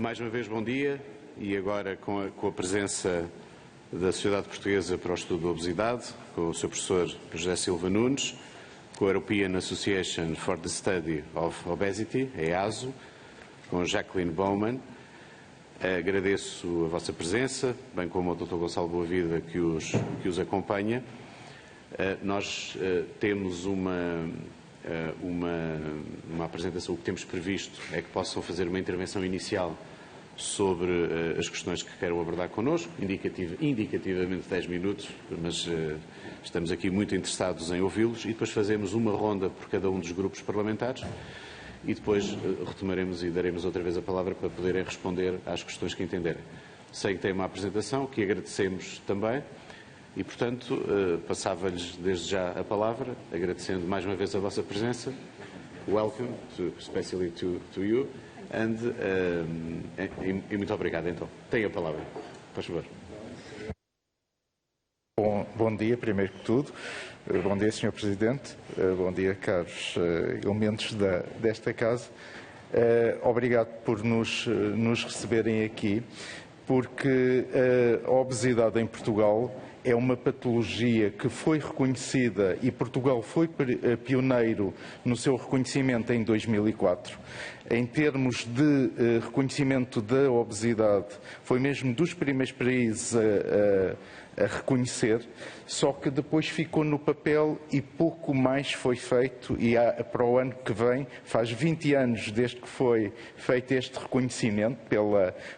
Mais uma vez, bom dia, e agora com a presença da Sociedade Portuguesa para o Estudo da Obesidade, com o Sr. Professor José Silva Nunes, com a European Association for the Study of Obesity, a EASO, com Jacqueline Bowman. Agradeço a vossa presença, bem como ao Dr. Gonçalo Boavida que os acompanha. Nós temos uma apresentação. O que temos previsto é que possam fazer uma intervenção inicial sobre as questões que queiram abordar connosco, indicativamente 10 minutos, mas estamos aqui muito interessados em ouvi-los, e depois fazemos uma ronda por cada um dos grupos parlamentares e depois retomaremos e daremos outra vez a palavra para poderem responder às questões que entenderem. Sei que tem uma apresentação, que agradecemos também, e, portanto, passava-lhes desde já a palavra, agradecendo mais uma vez a vossa presença. Welcome, especially to you, e muito obrigado, então. Tem a palavra, por favor. Bom dia, primeiro que tudo. Bom dia, Sr. Presidente. Bom dia, caros elementos desta Casa. Obrigado por nos receberem aqui, porque a obesidade em Portugal é uma patologia que foi reconhecida, e Portugal foi pioneiro no seu reconhecimento em 2004. Em termos de reconhecimento da obesidade, foi mesmo dos primeiros países a reconhecer, só que depois ficou no papel e pouco mais foi feito, e para o ano que vem, faz 20 anos desde que foi feito este reconhecimento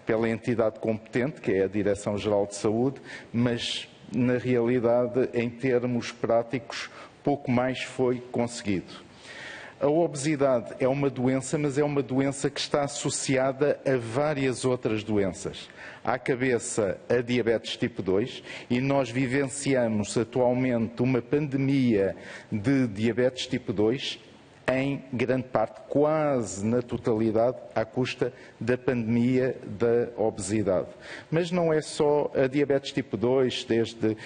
pela entidade competente, que é a Direção-Geral de Saúde, mas na realidade, em termos práticos, pouco mais foi conseguido. A obesidade é uma doença, mas é uma doença que está associada a várias outras doenças. À cabeça, a diabetes tipo 2, e nós vivenciamos atualmente uma pandemia de diabetes tipo 2, em grande parte, quase na totalidade, à custa da pandemia da obesidade. Mas não é só a diabetes tipo 2, desde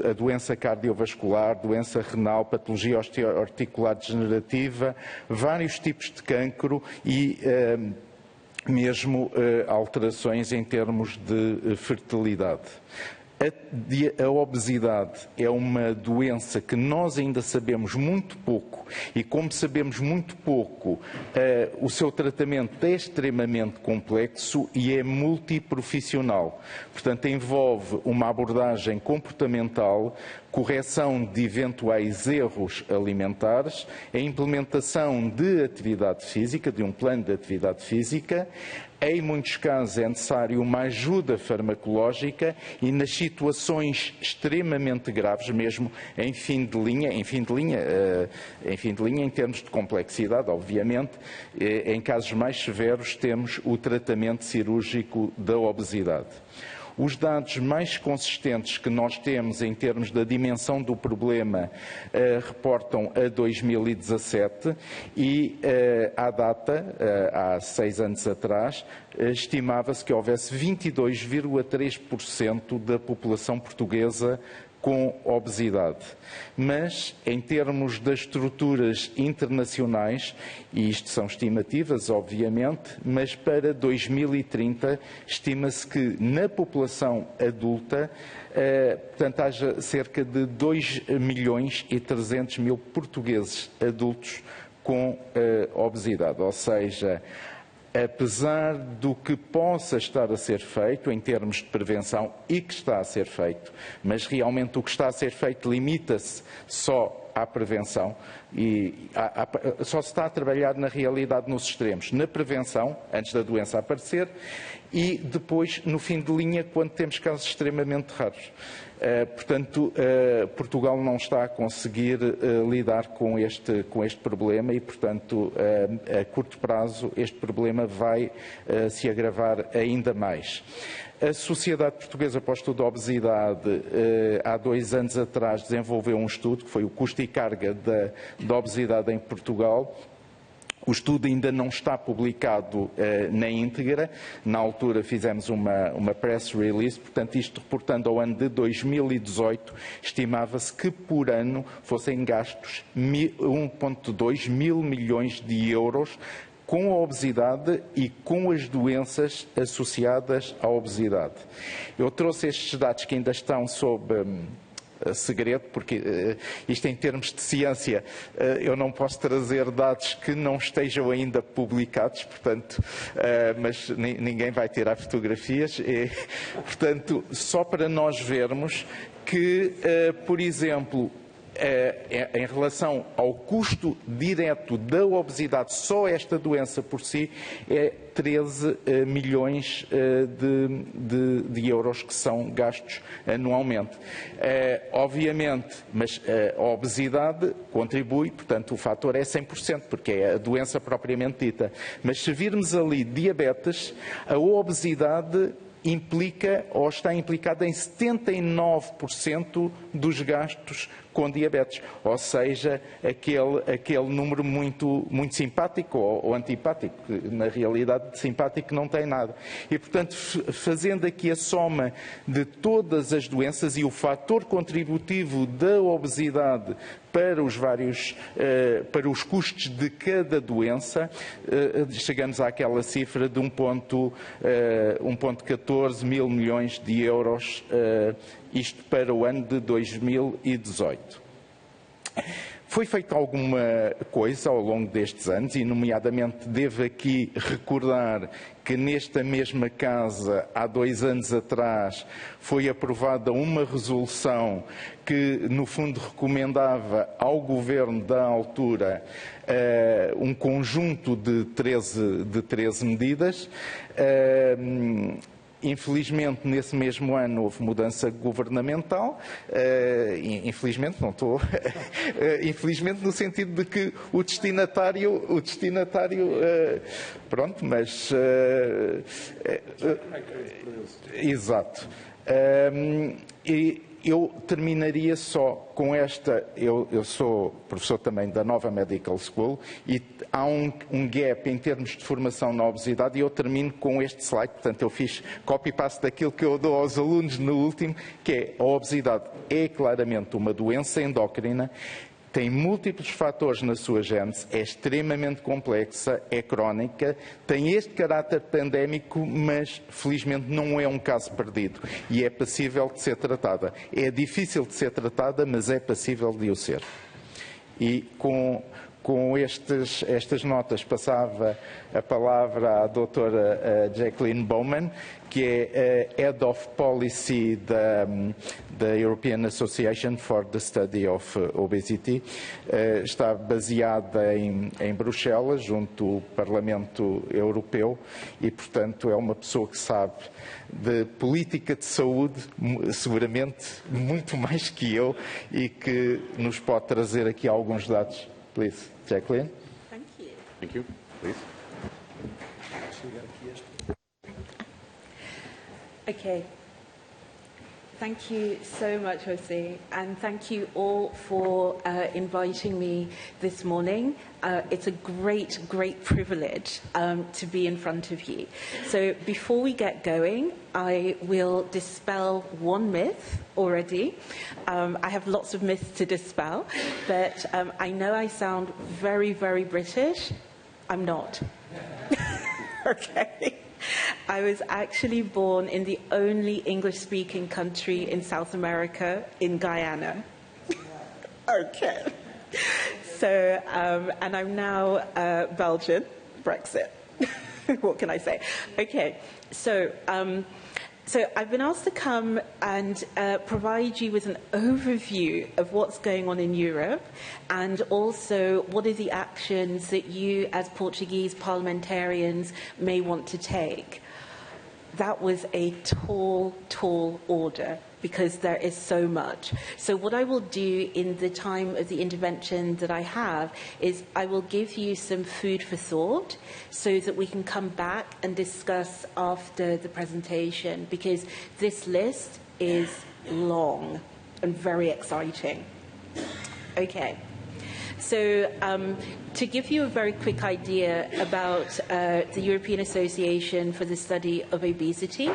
a doença cardiovascular, doença renal, patologia osteoarticular degenerativa, vários tipos de cancro e mesmo alterações em termos de fertilidade. A obesidade é uma doença que nós ainda sabemos muito pouco, e como sabemos muito pouco, o seu tratamento é extremamente complexo e é multiprofissional. Portanto, envolve uma abordagem comportamental, correção de eventuais erros alimentares, a implementação de atividade física, de um plano de atividade física. Em muitos casos é necessário uma ajuda farmacológica, e nas situações extremamente graves, mesmo em fim de linha em termos de complexidade, obviamente, em casos mais severos temos o tratamento cirúrgico da obesidade. Os dados mais consistentes que nós temos em termos da dimensão do problema reportam a 2017 e, à data, há 6 anos atrás, estimava-se que houvesse 22,3% da população portuguesa com obesidade. Mas, em termos das estruturas internacionais, e isto são estimativas, obviamente, mas para 2030 estima-se que na população adulta, portanto, haja cerca de 2.300.000 portugueses adultos com obesidade, ou seja, apesar do que possa estar a ser feito em termos de prevenção, e que está a ser feito, mas realmente o que está a ser feito limita-se só à prevenção, e só se está a trabalhar na realidade nos extremos, na prevenção, antes da doença aparecer, e depois no fim de linha, quando temos casos extremamente raros. Portanto, Portugal não está a conseguir lidar com este problema e, portanto, a curto prazo este problema vai se agravar ainda mais. A Sociedade Portuguesa para o Estudo da Obesidade, há 2 anos atrás, desenvolveu um estudo, que foi o custo e carga da obesidade em Portugal. O estudo ainda não está publicado na íntegra. Na altura fizemos uma press release, portanto, isto reportando ao ano de 2018, estimava-se que por ano fossem gastos 1,2 mil milhões de euros com a obesidade e com as doenças associadas à obesidade. Eu trouxe estes dados que ainda estão sob segredo, porque isto em termos de ciência, eu não posso trazer dados que não estejam ainda publicados, portanto, mas ninguém vai tirar fotografias. Portanto, só para nós vermos que, por exemplo, em relação ao custo direto da obesidade, só esta doença por si é 13 milhões de euros que são gastos anualmente. Obviamente, mas a obesidade contribui, portanto o fator é 100%, porque é a doença propriamente dita. Mas se virmos ali diabetes, a obesidade implica ou está implicada em 79% dos gastos com diabetes, ou seja, aquele número muito simpático ou antipático, que na realidade de simpático não tem nada. E, portanto, fazendo aqui a soma de todas as doenças e o fator contributivo da obesidade para os custos de cada doença, chegamos àquela cifra de 1,14 mil milhões de euros, isto para o ano de 2018. Foi feita alguma coisa ao longo destes anos, e nomeadamente devo aqui recordar que nesta mesma casa, há 2 anos atrás, foi aprovada uma resolução que, no fundo, recomendava ao Governo da altura um conjunto de 13 medidas. Infelizmente, nesse mesmo ano, houve mudança governamental. Infelizmente, não estou... Infelizmente, no sentido de que o destinatário... Pronto, mas... Exato. E eu terminaria só com esta. Eu sou professor também da Nova Medical School e há um gap em termos de formação na obesidade, e eu termino com este slide. Portanto, eu fiz copy-paste daquilo que eu dou aos alunos no último, que é: a obesidade é claramente uma doença endócrina, tem múltiplos fatores na sua gênese, é extremamente complexa, é crónica, tem este caráter pandémico, mas felizmente não é um caso perdido e é passível de ser tratada. É difícil de ser tratada, mas é passível de o ser. E com estas notas passava a palavra à doutora Jacqueline Bowman, que é Head of Policy da European Association for the Study of Obesity. Está baseada em Bruxelas, junto ao Parlamento Europeu, e, portanto, é uma pessoa que sabe de política de saúde, seguramente muito mais que eu, e que nos pode trazer aqui alguns dados. Please, Jacqueline. Thank you. Thank you. Please. Okay. Thank you so much, Jose, and thank you all for inviting me this morning. It's a great, great privilege to be in front of you. So before we get going, I will dispel one myth already. I have lots of myths to dispel, but I know I sound very, very British. I'm not. Okay. I was actually born in the only English-speaking country in South America, in Guyana. Okay. So, and I'm now Belgian, Brexit. What can I say? Okay, so I've been asked to come and provide you with an overview of what's going on in Europe, and also what are the actions that you as Portuguese parliamentarians may want to take. That was a tall, tall order, because there is so much. So what I will do in the time of the intervention that I have is I will give you some food for thought so that we can come back and discuss after the presentation, because this list is long and very exciting. Okay. So To give you a very quick idea about the European Association for the Study of Obesity,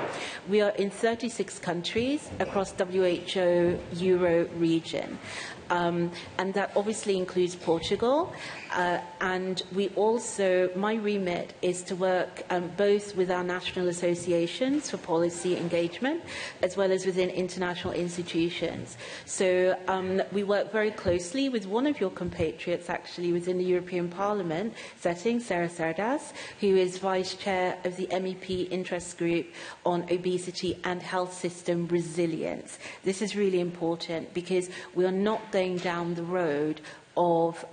we are in 36 countries across WHO Euro region. And that obviously includes Portugal. And we also, my remit is to work both with our national associations for policy engagement, as well as within international institutions. So we work very closely with one of your compatriots, actually, within the European Parliament setting, Sarah Sardas, who is Vice Chair of the MEP Interest Group on Obesity and Health System Resilience. This is really important because we are not going down the road of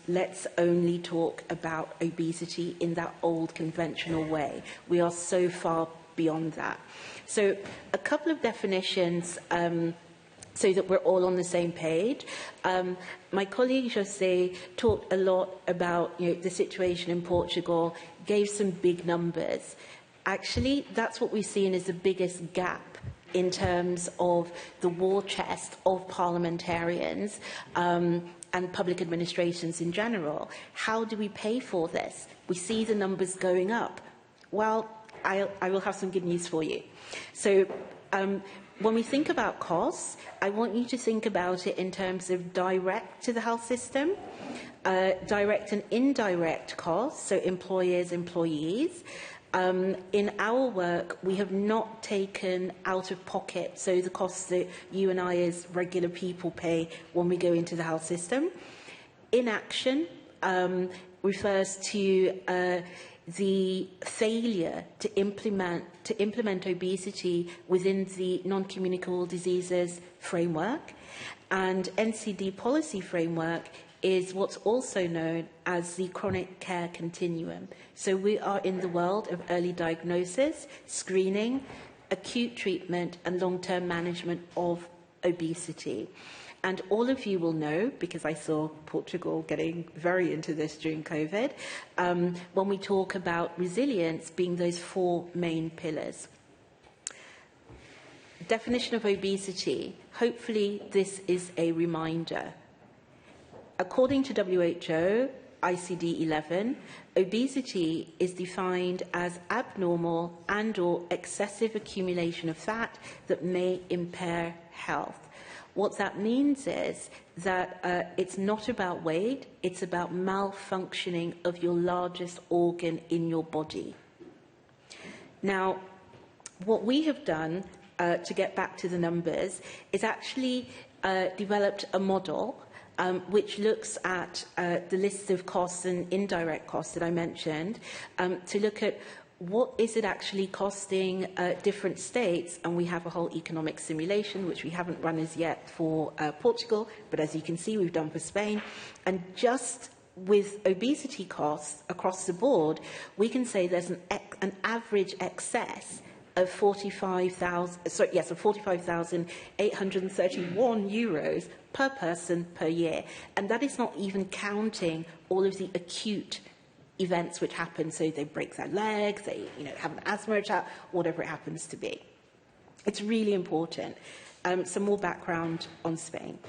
let's only talk about obesity in that old conventional way. We are so far beyond that. So a couple of definitions so that we're all on the same page. My colleague José talked a lot about the situation in Portugal, gave some big numbers. Actually, that's what we've seen as the biggest gap in terms of the war chest of parliamentarians and public administrations in general. How do we pay for this? We see the numbers going up. Well, I will have some good news for you. So when we think about costs, I want you to think about it in terms of direct to the health system, direct and indirect costs, so employers, employees. In our work, we have not taken out of pocket, so the costs that you and I as regular people pay when we go into the health system. Inaction refers to the failure to implement obesity within the non-communicable diseases framework, and NCD policy framework is what's also known as the chronic care continuum. So we are in the world of early diagnosis, screening, acute treatment and long-term management of obesity. And all of you will know, because I saw Portugal getting very into this during COVID, when we talk about resilience being those four main pillars. Definition of obesity. Hopefully this is a reminder. According to WHO, ICD-11, obesity is defined as abnormal and/or excessive accumulation of fat that may impair health. What that means is that it's not about weight, it's about malfunctioning of your largest organ in your body. Now, what we have done, to get back to the numbers, is actually developed a model which looks at the list of costs and indirect costs that I mentioned, to look at what is it actually costing different states, and we have a whole economic simulation, which we haven't run as yet for Portugal, but as you can see, we've done for Spain. And just with obesity costs across the board, we can say there's an average excess of 45,831 euros per person per year. And that is not even counting all of the acute events which happen. So they break their legs, they have an asthma attack, whatever it happens to be. It's really important. Some more background on Spain.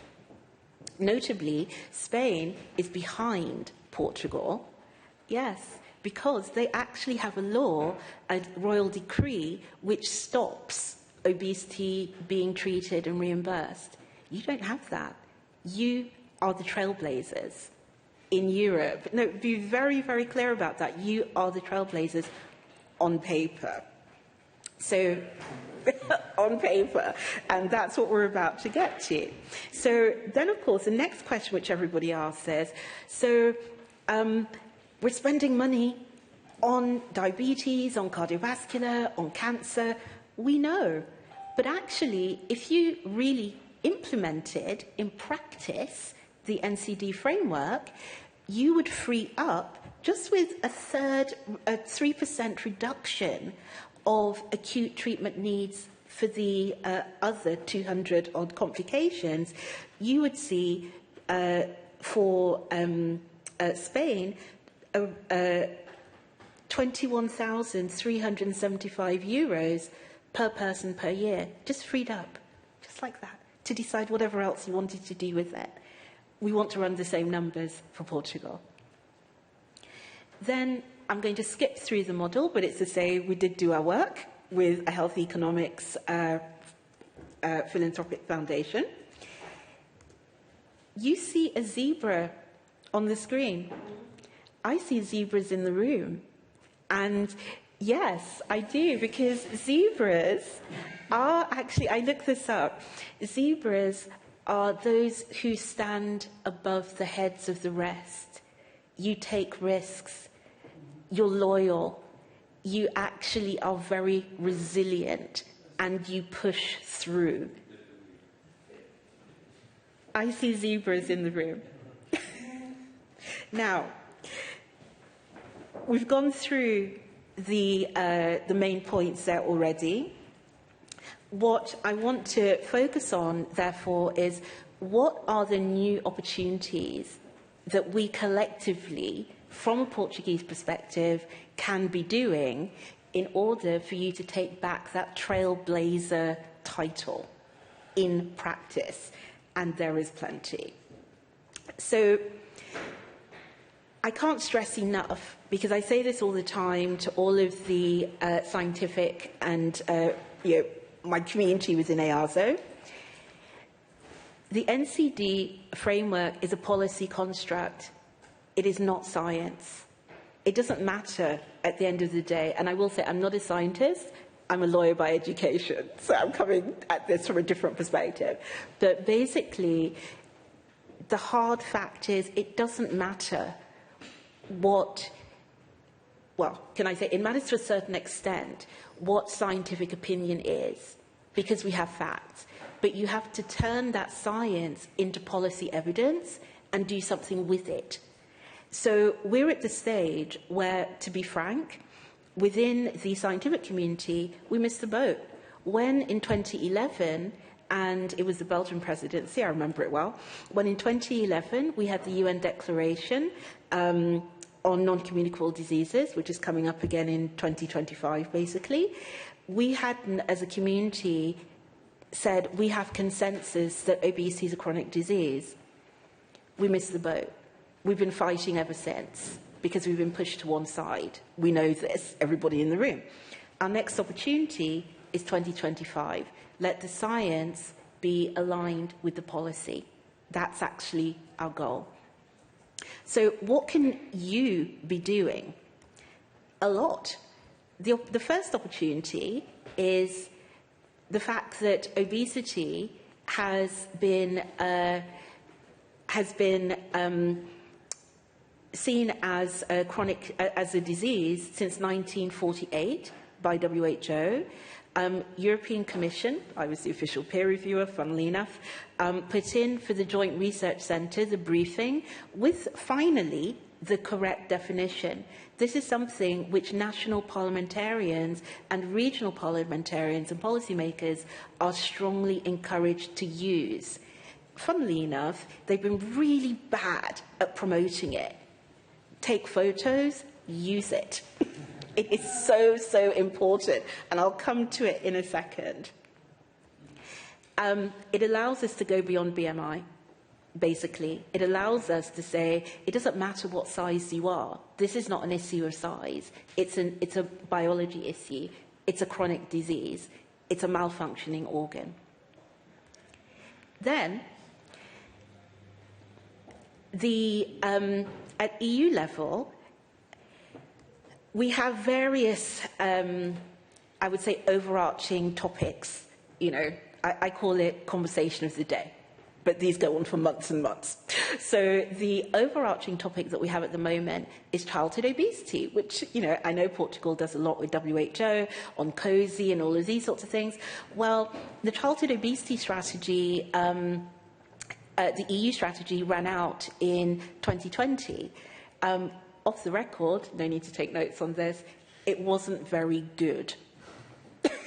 Notably, Spain is behind Portugal. Yes, because they actually have a law, a royal decree, which stops obesity being treated and reimbursed. You don't have that. You are the trailblazers in Europe. No, be very, very clear about that. You are the trailblazers on paper. So, on paper. And that's what we're about to get to. So then, of course, the next question which everybody asks is, so we're spending money on diabetes, on cardiovascular, on cancer. We know. But actually, if you really implemented in practice the NCD framework, you would free up, just with a 3% reduction of acute treatment needs for the other 200-odd complications, you would see for Spain 21,375 euros per person per year, just freed up, just like that, to decide whatever else you wanted to do with it. We want to run the same numbers for Portugal. Then I'm going to skip through the model, but it's to say we did do our work with a health economics philanthropic foundation. You see a zebra on the screen. I see zebras in the room. And yes, I do, because zebras are actually, I looked this up, zebras are those who stand above the heads of the rest. You take risks, you're loyal, you actually are very resilient, and you push through. I see zebras in the room. Now, we've gone through the main points there already. What I want to focus on, therefore, is what are the new opportunities that we collectively, from a Portuguese perspective, can be doing in order for you to take back that trailblazer title in practice. And there is plenty. So I can't stress enough, because I say this all the time to all of the scientific and my community within EASO. The NCD framework is a policy construct. It is not science. It doesn't matter at the end of the day. And I will say, I'm not a scientist. I'm a lawyer by education, so I'm coming at this from a different perspective. But basically, the hard fact is it doesn't matter what, well, can I say, it matters to a certain extent what scientific opinion is, because we have facts. But you have to turn that science into policy evidence and do something with it. So we're at the stage where, to be frank, within the scientific community, we missed the boat. When in 2011, and it was the Belgian presidency, I remember it well, when in 2011 we had the UN Declaration on non-communicable diseases, which is coming up again in 2025, basically, we had, as a community, said we have consensus that obesity is a chronic disease. We missed the boat. We've been fighting ever since, because we've been pushed to one side. We know this, everybody in the room. Our next opportunity is 2025. Let the science be aligned with the policy. That's actually our goal. So what can you be doing? A lot. The first opportunity is the fact that obesity has been seen as a chronic as a disease since 1948 by WHO. European Commission, I was the official peer reviewer, funnily enough, put in for the Joint Research Centre the briefing with, finally, the correct definition. This is something which national parliamentarians and regional parliamentarians and policymakers are strongly encouraged to use. Funnily enough, they've been really bad at promoting it. Take photos, use it. It is so, so important, and I'll come to it in a second. It allows us to go beyond BMI, basically. It allows us to say, it doesn't matter what size you are. This is not an issue of size. It's a biology issue. It's a chronic disease. It's a malfunctioning organ. Then, at EU level, we have various, I would say, overarching topics. You know, I call it conversation of the day, but these go on for months and months. So the overarching topic that we have at the moment is childhood obesity, which, you know, I know Portugal does a lot with WHO on COSI and all of these sorts of things. Well, the childhood obesity strategy, the EU strategy ran out in 2020. Off the record, no need to take notes on this, it wasn't very good.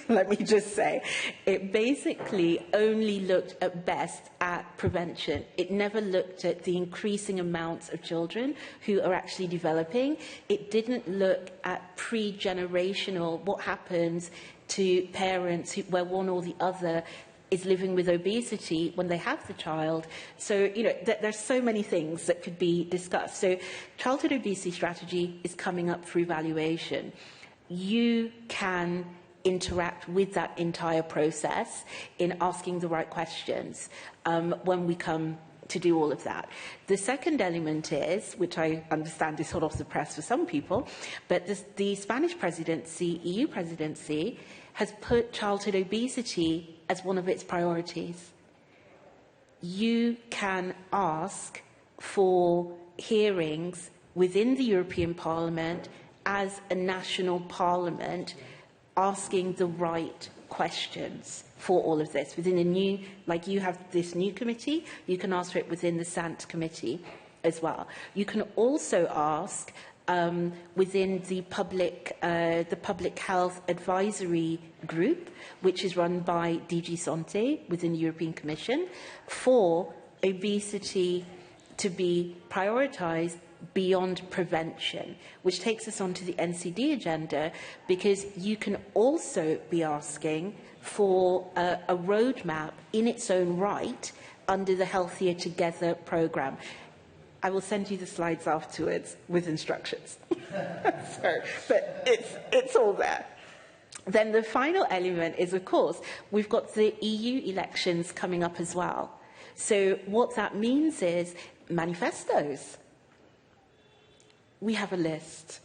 Let me just say, it basically only looked at best at prevention. It never looked at the increasing amounts of children who are actually developing. It didn't look at pre-generational, what happens to parents where one or the other is living with obesity when they have the child. So, you know, there's so many things that could be discussed. So childhood obesity strategy is coming up for evaluation. You can interact with that entire process in asking the right questions when we come to do all of that. The second element is, which I understand is hot off the press for some people, but the Spanish presidency, EU presidency, has put childhood obesity as one of its priorities. You can ask for hearings within the European Parliament as a national parliament, asking the right questions for all of this. Within a new, like you have this new committee, you can ask for it within the Sant committee as well. You can also ask within the public health advisory group, which is run by DG Sante within the European Commission, for obesity to be prioritised beyond prevention, which takes us on to the NCD agenda, because you can also be asking for a roadmap in its own right under the Healthier Together programme. I will send you the slides afterwards with instructions. But it's all there. Then the final element is, of course, we've got the EU elections coming up as well. So what that means is manifestos. We have a list.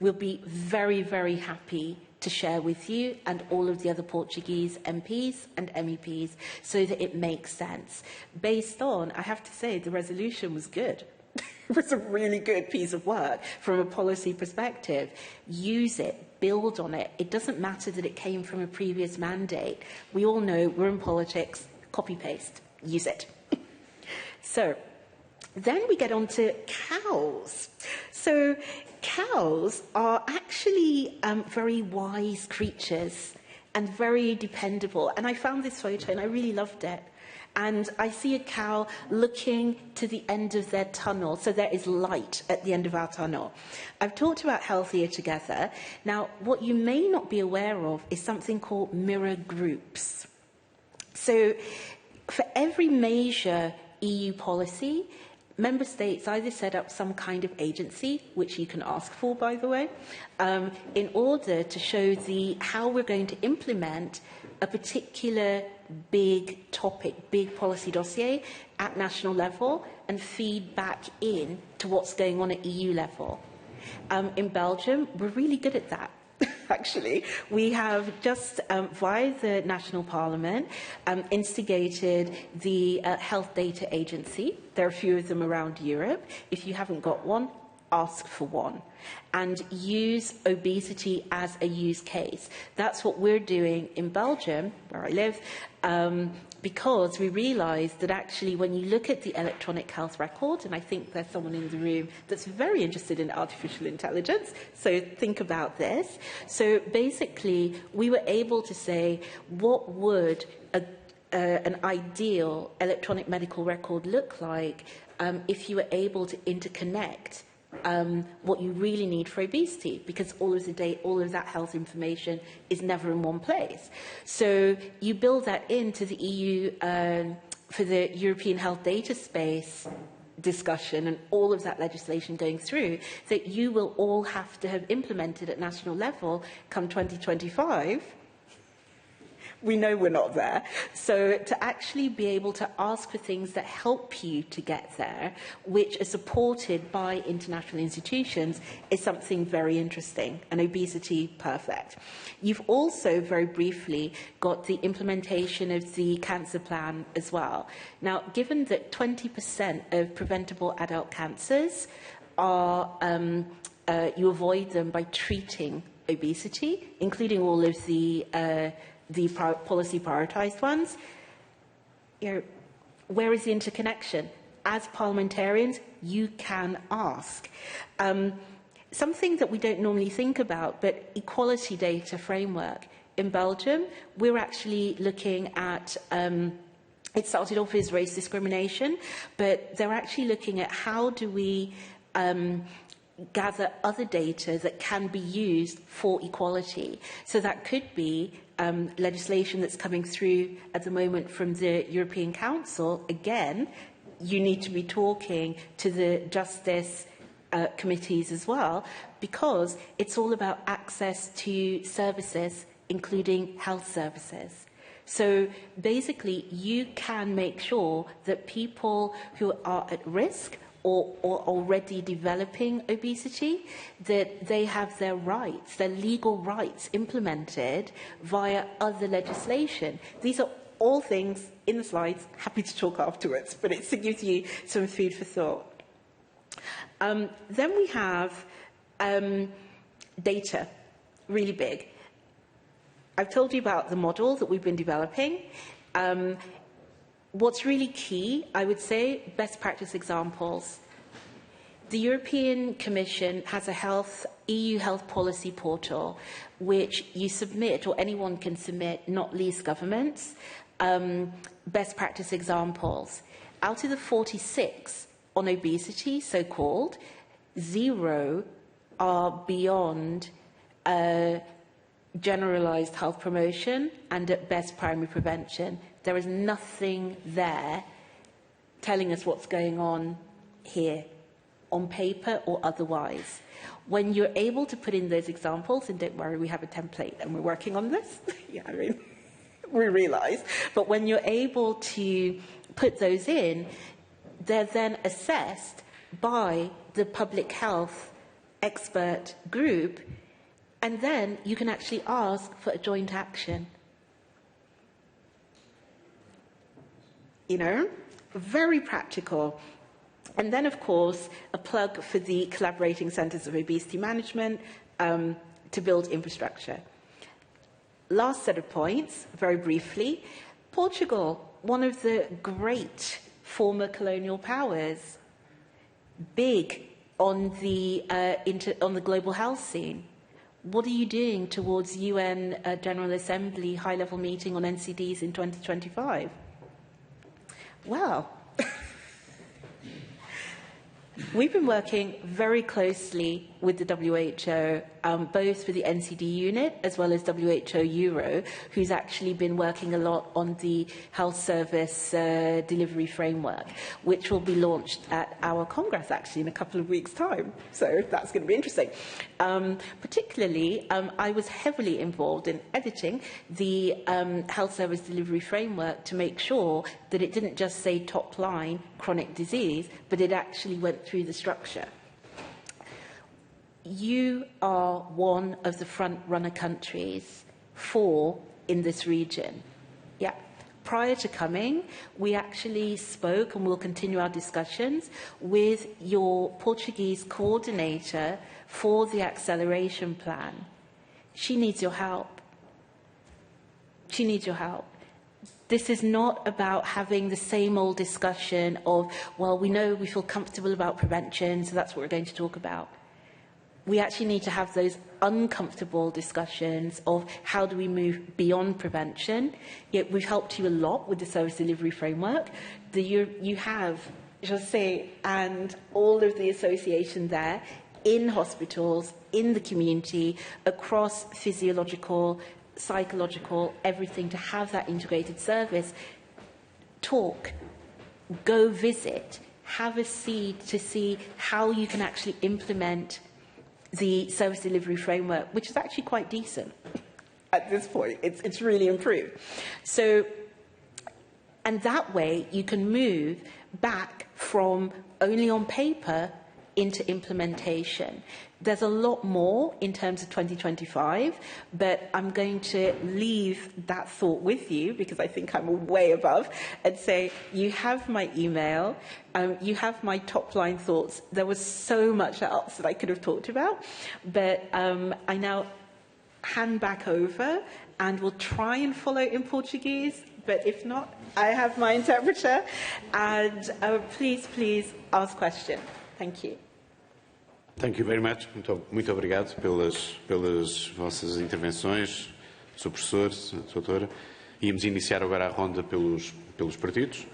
We'll be very, very happy to share with you and all of the other Portuguese MPs and MEPs so that it makes sense. Based on, I have to say, the resolution was good. It was a really good piece of work from a policy perspective. Use it, build on it. It doesn't matter that it came from a previous mandate. We all know we're in politics, copy-paste, use it. So, then we get on to cows. So cows are actually very wise creatures and very dependable. And I found this photo and I really loved it. And I see a cow looking to the end of their tunnel. So there is light at the end of our tunnel. I've talked about Healthier Together. Now, what you may not be aware of is something called mirror groups. So for every major EU policy, member states either set up some kind of agency, which you can ask for, by the way, in order to show how we're going to implement a particular big topic, big policy dossier at national level and feed back in to what's going on at EU level. In Belgium, we're really good at that. Actually, we have just, via the National Parliament, instigated the Health Data Agency. There are a few of them around Europe. If you haven't got one, ask for one. And use obesity as a use case. That's what we're doing in Belgium, where I live, because we realised that actually when you look at the electronic health record, and I think there's someone in the room that's very interested in artificial intelligence, so think about this. So basically, we were able to say, what would an ideal electronic medical record look like if you were able to interconnect what you really need for obesity, because all of that health information is never in one place. So you build that into the EU for the European health data space discussion and all of that legislation going through, that you will all have to have implemented at national level come 2025. We know we're not there. So to actually be able to ask for things that help you to get there, which are supported by international institutions, is something very interesting, and obesity perfect. You've also, very briefly, got the implementation of the cancer plan as well. Now, given that 20% of preventable adult cancers are, you avoid them by treating obesity, including all of the policy prioritised ones, where is the interconnection? As parliamentarians, you can ask. Something that we don't normally think about, but equality data framework. In Belgium, we're actually looking at, it started off as race discrimination, but they're actually looking at how do we gather other data that can be used for equality. So that could be legislation that's coming through at the moment from the European Council, again, you need to be talking to the Justice committees as well, because it's all about access to services, including health services. So basically, you can make sure that people who are at risk or already developing obesity, that they have their rights, their legal rights implemented via other legislation. These are all things in the slides, happy to talk afterwards, but it's to give you some food for thought. Then we have data, really big. I've told you about the model that we've been developing. What's really key, I would say, best practice examples. The European Commission has a EU health policy portal, which you submit, or anyone can submit, not least governments, best practice examples. Out of the 46 on obesity, so-called, 0 are beyond generalised health promotion and at best primary prevention. There is nothing there telling us what's going on here, on paper or otherwise. When you're able to put in those examples, and don't worry, we have a template and we're working on this. Yeah, I mean, we realise. But when you're able to put those in, they're then assessed by the public health expert group, and then you can actually ask for a joint action. You know, very practical. And then, of course, a plug for the collaborating centres of obesity management to build infrastructure. Last set of points, very briefly. Portugal, one of the great former colonial powers, big on the global health scene. What are you doing towards UN General Assembly high-level meeting on NCDs in 2025? Well, we've been working very closely with the WHO, both for the NCD unit as well as WHO Euro, who's actually been working a lot on the health service delivery framework, which will be launched at our Congress, actually, in a couple of weeks' time. So that's going to be interesting. Particularly, I was heavily involved in editing the health service delivery framework to make sure that it didn't just say top line chronic disease, but it actually went through the structure. You are one of the front-runner countries in this region. Yeah. Prior to coming, we actually spoke, and we'll continue our discussions, with your Portuguese coordinator for the acceleration plan. She needs your help. She needs your help. This is not about having the same old discussion of, well, we feel comfortable about prevention, so that's what we're going to talk about. We actually need to have those uncomfortable discussions of how do we move beyond prevention. Yet we've helped you a lot with the service delivery framework. You have, José, and all of the association there in hospitals, in the community, across physiological, psychological, everything, to have that integrated service. Talk, go visit, have a seed to see how you can actually implement the service delivery framework, which is actually quite decent at this point. It's really improved. So, and that way you can move back from only on paper into implementation. There's a lot more in terms of 2025, but I'm going to leave that thought with you because I think I'm way above, and say, you have my email, you have my top line thoughts. There was so much else that I could have talked about, but I now hand back over and will try and follow in Portuguese, but if not, I have my interpreter, and please ask questions. Thank you. Thank you very much. Muito obrigado pelas vossas intervenções, Sr. Professor, Doutora. Íamos iniciar agora a ronda pelos partidos.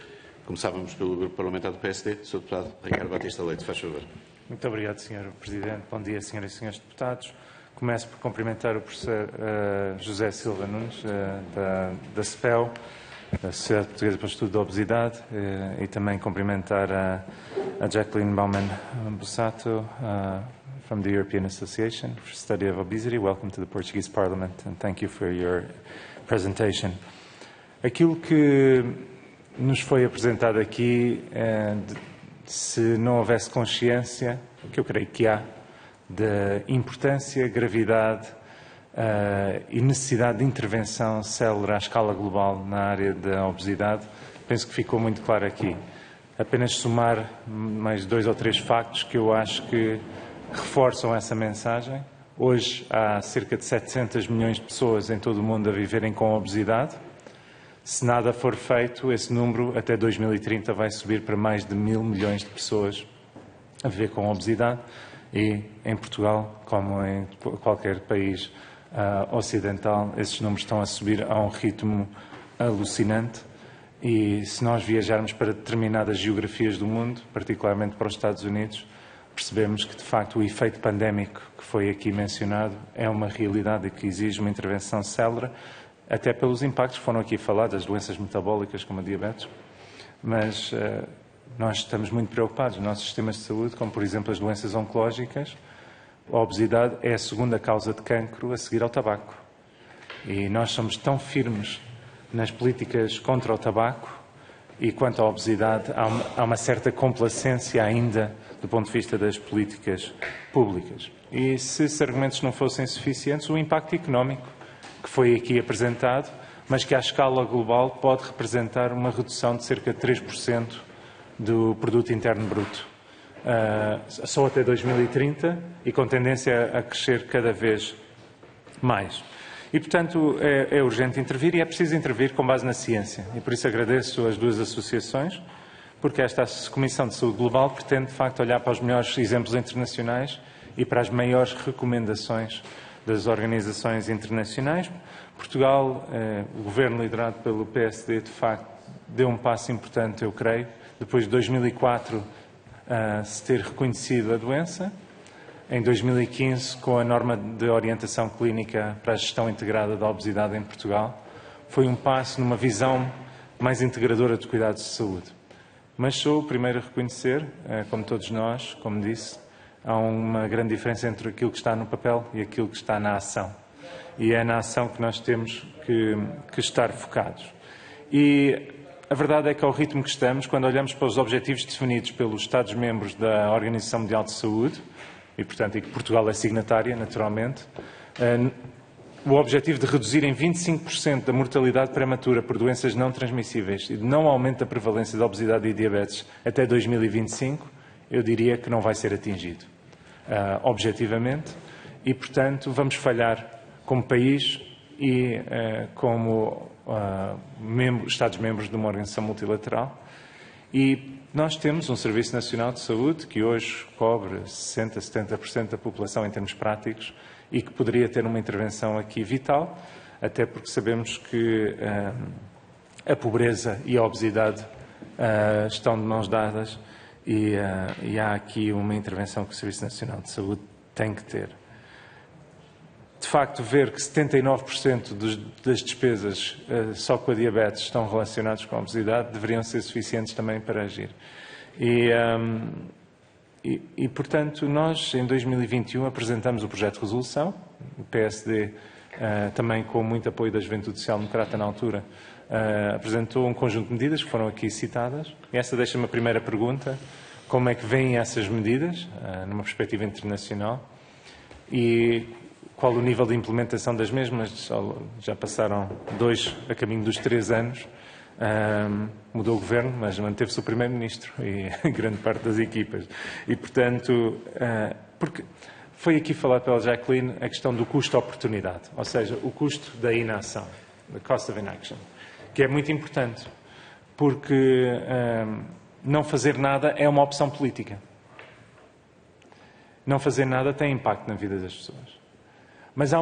Começávamos pelo Grupo Parlamentar do PSD. Sr. Deputado Ricardo Batista Leite, faz favor. Muito obrigado, Sr. Presidente. Bom dia, Senhoras e Senhores Deputados. Começo por cumprimentar o professor José Silva Nunes, da SPEL, da Sociedade Portuguesa para o Estudo da Obesidade, e também cumprimentar a Jacqueline Baumann-Bussato, from the European Association for Study of Obesity. Welcome to the Portuguese Parliament and thank you for your presentation. Aquilo que nos foi apresentado aqui, se não houvesse consciência, que eu creio que há, da importância, gravidade e necessidade de intervenção célere à escala global na área da obesidade, penso que ficou muito claro aqui. Apenas somar mais 2 ou 3 factos que eu acho que reforçam essa mensagem. Hoje há cerca de 700 milhões de pessoas em todo o mundo a viverem com obesidade. Se nada for feito, esse número até 2030 vai subir para mais de 1.000 milhões de pessoas a viver com obesidade. E em Portugal, como em qualquer país ocidental, esses números estão a subir a um ritmo alucinante. E se nós viajarmos para determinadas geografias do mundo, particularmente para os Estados Unidos, percebemos que, de facto, o efeito pandémico que foi aqui mencionado é uma realidade e que exige uma intervenção célere, até pelos impactos que foram aqui falados, as doenças metabólicas como a diabetes. Mas nós estamos muito preocupados nos nossos sistemas de saúde, como, por exemplo, as doenças oncológicas. A obesidade é a segunda causa de cancro a seguir ao tabaco. E nós somos tão firmes nas políticas contra o tabaco e quanto à obesidade há uma certa complacência ainda do ponto de vista das políticas públicas. E se esses argumentos não fossem suficientes, o impacto económico que foi aqui apresentado, mas que à escala global pode representar uma redução de cerca de 3% do produto interno bruto. Só até 2030 e com tendência a crescer cada vez mais. E, portanto, é urgente intervir e é preciso intervir com base na ciência. E por isso agradeço as 2 associações, porque esta Comissão de Saúde Global pretende, de facto, olhar para os melhores exemplos internacionais e para as maiores recomendações das organizações internacionais. Portugal, o governo liderado pelo PSD, de facto, deu um passo importante, eu creio, depois de 2004 se ter reconhecido a doença. Em 2015, com a norma de orientação clínica para a gestão integrada da obesidade em Portugal, foi um passo numa visão mais integradora de cuidados de saúde. Mas sou o primeiro a reconhecer, como todos nós, como disse, há uma grande diferença entre aquilo que está no papel e aquilo que está na ação. E é na ação que nós temos que estar focados. E a verdade é que ao ritmo que estamos, quando olhamos para os objetivos definidos pelos Estados-membros da Organização Mundial de Saúde, e, portanto, e que Portugal é signatária, naturalmente, o objetivo de reduzir em 25% da mortalidade prematura por doenças não transmissíveis e de não aumento da prevalência da obesidade e diabetes até 2025, eu diria que não vai ser atingido, objetivamente, e, portanto, vamos falhar como país e como Estados-membros de uma organização multilateral. E nós temos um Serviço Nacional de Saúde que hoje cobre 60%, 70% da população em termos práticos e que poderia ter uma intervenção aqui vital, até porque sabemos que a pobreza e a obesidade estão de mãos dadas e há aqui uma intervenção que o Serviço Nacional de Saúde tem que ter. De facto, ver que 79% das despesas só com a diabetes estão relacionadas com a obesidade deveriam ser suficientes também para agir. E, portanto, nós, em 2021, apresentamos o projeto de resolução, o PSD, também com muito apoio da Juventude Social Democrata na altura, apresentou um conjunto de medidas que foram aqui citadas. E essa deixa-me a primeira pergunta: como é que vêm essas medidas, numa perspectiva internacional? E qual o nível de implementação das mesmas? Já passaram 2 a caminho dos 3 anos. Mudou o governo, mas manteve-se o primeiro-ministro e grande parte das equipas. E, portanto, porque foi aqui falado pela Jacqueline a questão do custo-oportunidade, ou seja, o custo da inação, the cost of inaction, que é muito importante, porque não fazer nada é uma opção política. Não fazer nada tem impacto na vida das pessoas. Mas há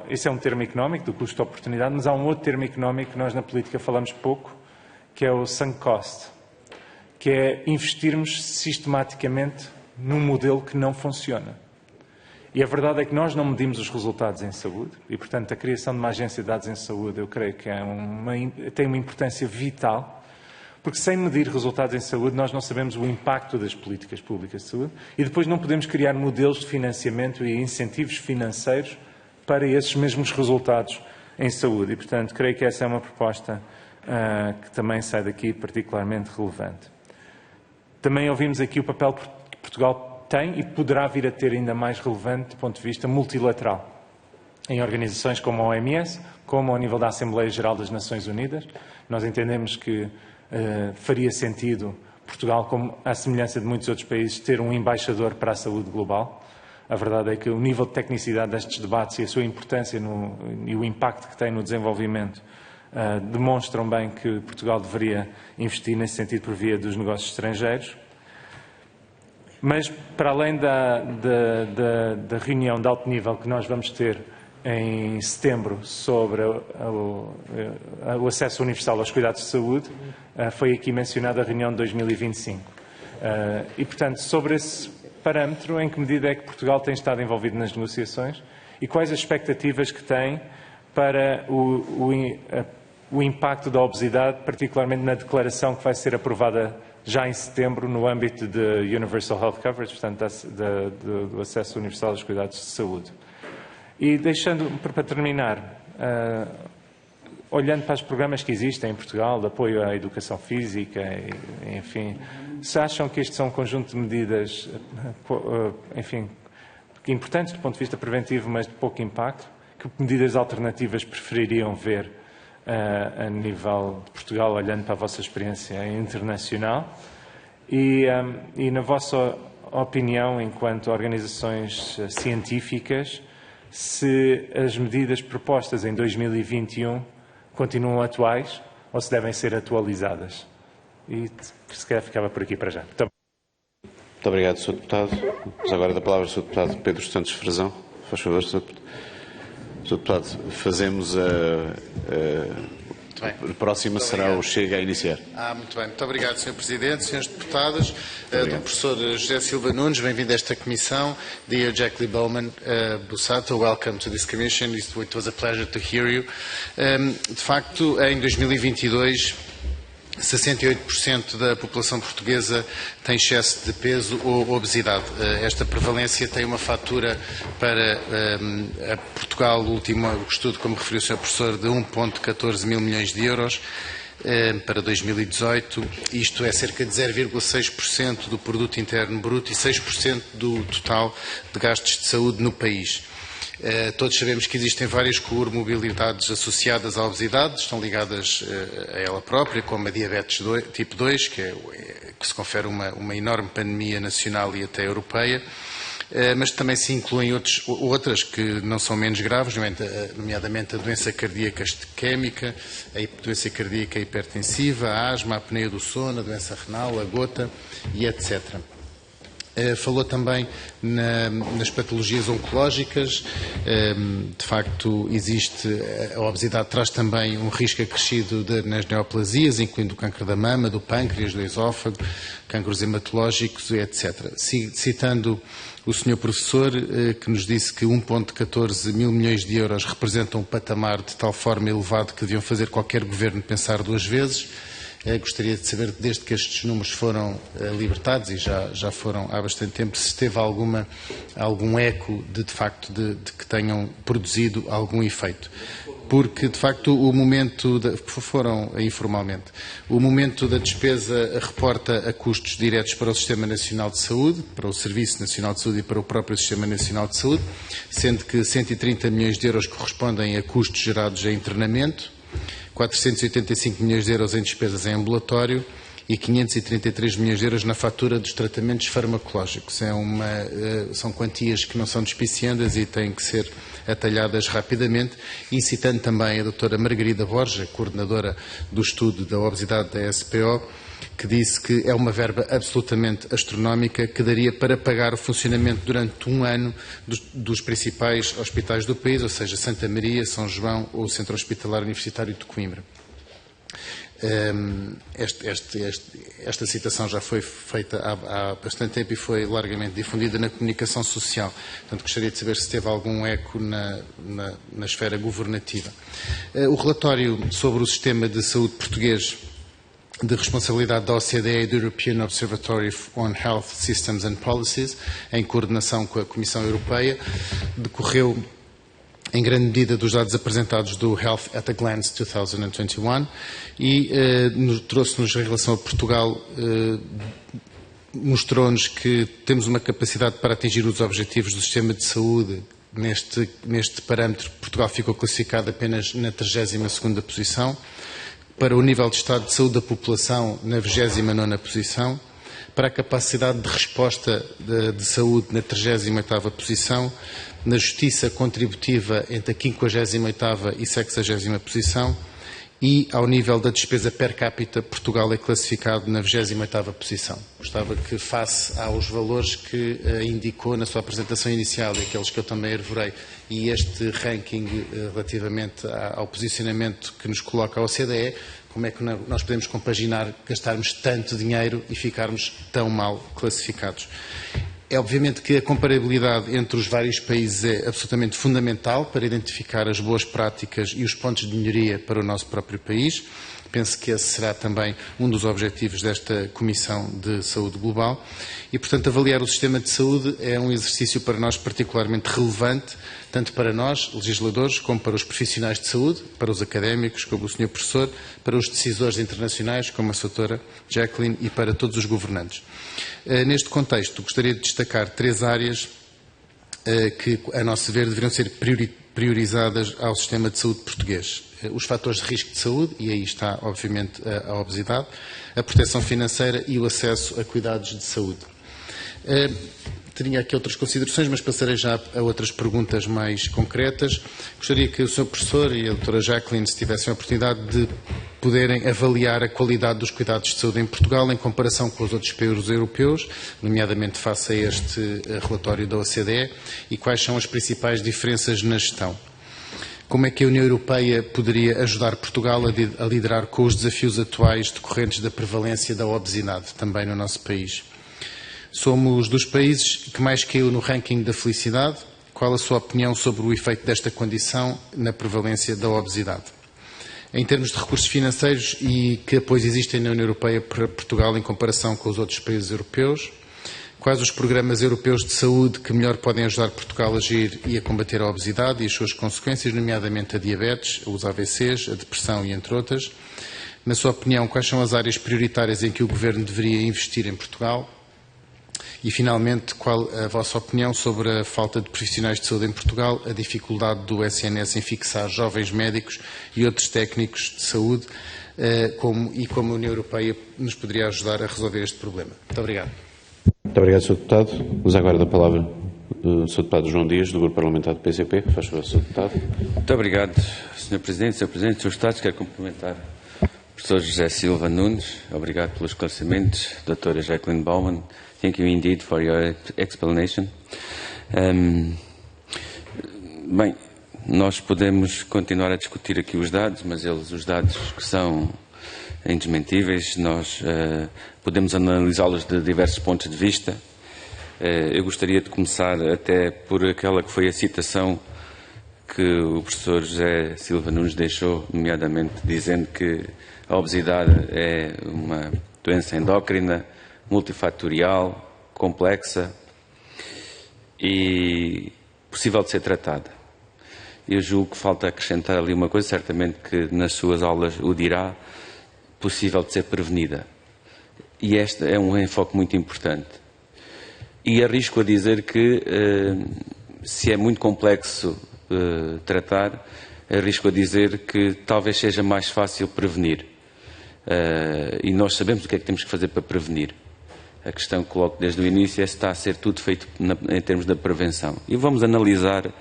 esse é um termo económico, do custo de oportunidade, mas há um outro termo económico que nós na política falamos pouco, que é o sunk cost, que é investirmos sistematicamente num modelo que não funciona. E a verdade é que nós não medimos os resultados em saúde e, portanto, a criação de uma agência de dados em saúde, eu creio que tem uma importância vital, porque sem medir resultados em saúde nós não sabemos o impacto das políticas públicas de saúde e depois não podemos criar modelos de financiamento e incentivos financeiros para esses mesmos resultados em saúde. E, portanto, creio que essa é uma proposta que também sai daqui particularmente relevante. Também ouvimos aqui o papel que Portugal tem e poderá vir a ter ainda mais relevante do ponto de vista multilateral, em organizações como a OMS, como ao nível da Assembleia Geral das Nações Unidas. Nós entendemos que faria sentido Portugal, como à semelhança de muitos outros países, ter um embaixador para a saúde global. A verdade é que o nível de tecnicidade destes debates e a sua importância e o impacto que tem no desenvolvimento demonstram bem que Portugal deveria investir nesse sentido por via dos negócios estrangeiros. Mas, para além da reunião de alto nível que nós vamos ter em setembro sobre o acesso universal aos cuidados de saúde, foi aqui mencionada a reunião de 2025. E, portanto, sobre esse parâmetro, em que medida é que Portugal tem estado envolvido nas negociações e quais as expectativas que tem para o impacto da obesidade, particularmente na declaração que vai ser aprovada já em setembro no âmbito de Universal Health Coverage, portanto, do acesso universal aos cuidados de saúde. E deixando, para terminar, olhando para os programas que existem em Portugal, de apoio à educação física, enfim, se acham que estes são um conjunto de medidas, enfim, importantes do ponto de vista preventivo, mas de pouco impacto, que medidas alternativas prefeririam ver a nível de Portugal, olhando para a vossa experiência internacional? E na vossa opinião, enquanto organizações científicas, se as medidas propostas em 2021 continuam atuais ou se devem ser atualizadas? E se calhar ficava por aqui para já. Muito obrigado, Sr. Deputado. Mas agora da palavra ao Sr. Deputado Pedro Santos Frazão. Faz favor, Sr. Deputado. Fazemos a próxima será o Chega a iniciar. Muito bem. Muito obrigado, Sr. Presidente, Srs. Deputados, do professor José Silva Nunes, bem-vindo a esta comissão. Dear Jacqueline Bowman Bussato, welcome to this commission. It was a pleasure to hear you. De facto, em 2022, 68% da população portuguesa tem excesso de peso ou obesidade. Esta prevalência tem uma fatura para Portugal, o último estudo, como referiu o Sr. Professor, de 1,14 mil milhões de euros para 2018. Isto é cerca de 0,6% do produto interno bruto e 6% do total de gastos de saúde no país. Todos sabemos que existem várias comorbilidades associadas à obesidade, estão ligadas a ela própria, como a diabetes tipo 2, que se confere uma enorme pandemia nacional e até europeia, mas também se incluem outras que não são menos graves, nomeadamente a doença cardíaca isquémica, a doença cardíaca hipertensiva, a asma, a apneia do sono, a doença renal, a gota e etc. Falou também nas patologias oncológicas. De facto, a obesidade traz também um risco acrescido nas neoplasias, incluindo o câncer da mama, do pâncreas, do esófago, cânceres hematológicos, etc. Citando o Sr. Professor, que nos disse que 1,14 mil milhões de euros representam um patamar de tal forma elevado que deviam fazer qualquer governo pensar duas vezes. Gostaria de saber, desde que estes números foram libertados, e já foram há bastante tempo, se teve algum eco de facto de que tenham produzido algum efeito. Porque, de facto, foram informalmente. O momento da despesa reporta a custos diretos para o Sistema Nacional de Saúde, para o Serviço Nacional de Saúde e para o próprio Sistema Nacional de Saúde, sendo que 130 milhões de euros correspondem a custos gerados em internamento, 485 milhões de euros em despesas em ambulatório e 533 milhões de euros na fatura dos tratamentos farmacológicos. São quantias que não são despiciendas e têm que ser atalhadas rapidamente, e citando também a doutora Margarida Borja, coordenadora do estudo da obesidade da SPO, que disse que é uma verba absolutamente astronómica que daria para pagar o funcionamento durante um ano dos principais hospitais do país, ou seja, Santa Maria, São João ou o Centro Hospitalar Universitário de Coimbra. Esta citação já foi feita há bastante tempo e foi largamente difundida na comunicação social. Portanto, gostaria de saber se teve algum eco na esfera governativa. O relatório sobre o sistema de saúde português, de responsabilidade da OCDE e do European Observatory on Health Systems and Policies, em coordenação com a Comissão Europeia, decorreu em grande medida dos dados apresentados do Health at a Glance 2021 e trouxe-nos, em relação a Portugal, mostrou-nos que temos uma capacidade para atingir os objetivos do sistema de saúde. Neste parâmetro, Portugal ficou classificado apenas na 32ª posição, para o nível de estado de saúde da população na 29ª posição, para a capacidade de resposta de saúde na 38ª posição, na justiça contributiva entre a 58ª e 60ª posição e, ao nível da despesa per capita, Portugal é classificado na 28ª posição. Gostava que, face aos valores que indicou na sua apresentação inicial e aqueles que eu também arvorei, e este ranking relativamente ao posicionamento que nos coloca a OCDE, como é que nós podemos compaginar gastarmos tanto dinheiro e ficarmos tão mal classificados? É obviamente que a comparabilidade entre os vários países é absolutamente fundamental para identificar as boas práticas e os pontos de melhoria para o nosso próprio país. Penso que esse será também um dos objetivos desta Comissão de Saúde Global e, portanto, avaliar o sistema de saúde é um exercício para nós particularmente relevante, tanto para nós, legisladores, como para os profissionais de saúde, para os académicos, como o Sr. Professor, para os decisores internacionais, como a Sra. Jacqueline, e para todos os governantes. Neste contexto, gostaria de destacar 3 áreas que, a nosso ver, deveriam ser priorizadas ao sistema de saúde português. Os fatores de risco de saúde, e aí está, obviamente, a obesidade, a proteção financeira e o acesso a cuidados de saúde. Teria aqui outras considerações, mas passarei já a outras perguntas mais concretas. Gostaria que o Sr. Professor e a Dra. Jacqueline, se tivessem a oportunidade de poderem avaliar a qualidade dos cuidados de saúde em Portugal em comparação com os outros países europeus, nomeadamente face a este relatório da OCDE, e quais são as principais diferenças na gestão. Como é que a União Europeia poderia ajudar Portugal a liderar com os desafios atuais decorrentes da prevalência da obesidade também no nosso país? Somos dos países que mais caiu no ranking da felicidade. Qual a sua opinião sobre o efeito desta condição na prevalência da obesidade? Em termos de recursos financeiros, e que apoios existem na União Europeia para Portugal em comparação com os outros países europeus? Quais os programas europeus de saúde que melhor podem ajudar Portugal a agir e a combater a obesidade e as suas consequências, nomeadamente a diabetes, os AVCs, a depressão e entre outras? Na sua opinião, quais são as áreas prioritárias em que o Governo deveria investir em Portugal? E, finalmente, qual a vossa opinião sobre a falta de profissionais de saúde em Portugal, a dificuldade do SNS em fixar jovens médicos e outros técnicos de saúde, como a União Europeia nos poderia ajudar a resolver este problema? Muito obrigado. Muito obrigado, Sr. Deputado. Vamos agora dar a palavra ao Sr. Deputado João Dias, do Grupo Parlamentar do PCP. Faz favor, Sr. Deputado. Muito obrigado, Sr. Presidente, Sr. Presidente, Srs. Deputados. Quero cumprimentar o Professor José Silva Nunes. Obrigado pelos esclarecimentos. Dra. Jacqueline Bowman. Thank you indeed for your explanation. Bem, nós podemos continuar a discutir aqui os dados, mas os dados que são indesmentíveis, nós podemos analisá-los de diversos pontos de vista. Eu gostaria de começar até por aquela que foi a citação que o professor José Silva Nunes deixou, nomeadamente dizendo que a obesidade é uma doença endócrina, multifatorial, complexa e possível de ser tratada. Eu julgo que falta acrescentar ali uma coisa, certamente que nas suas aulas o dirá, possível de ser prevenida. E este é um enfoque muito importante. E arrisco a dizer que, se é muito complexo tratar, arrisco a dizer que talvez seja mais fácil prevenir. E nós sabemos o que é que temos que fazer para prevenir. A questão que coloco desde o início é se está a ser tudo feito em termos da prevenção. E vamos analisar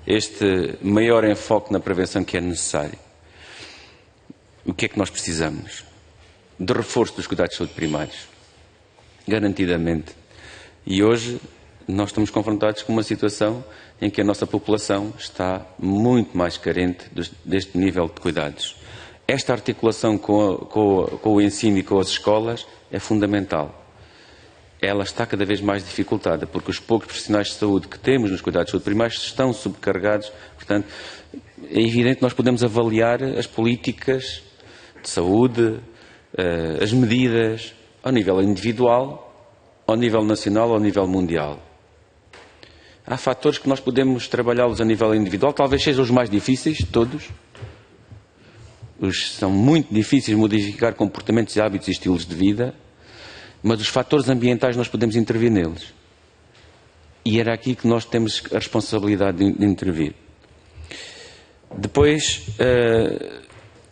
este maior enfoque na prevenção que é necessário. O que é que nós precisamos? De reforço dos cuidados de saúde primários. Garantidamente. E hoje nós estamos confrontados com uma situação em que a nossa população está muito mais carente deste nível de cuidados. esta articulação com o ensino e com as escolas é fundamental. Ela está cada vez mais dificultada, porque os poucos profissionais de saúde que temos nos cuidados de saúde primários estão subcarregados. Portanto, é evidente que nós podemos avaliar as políticas de saúde, as medidas, ao nível individual, ao nível nacional, ao nível mundial. Há fatores que nós podemos trabalhá-los a nível individual, talvez sejam os mais difíceis de todos. São muito difíceis de modificar comportamentos e hábitos e estilos de vida, mas os fatores ambientais nós podemos intervir neles. E era aqui que nós temos a responsabilidade de intervir. Depois,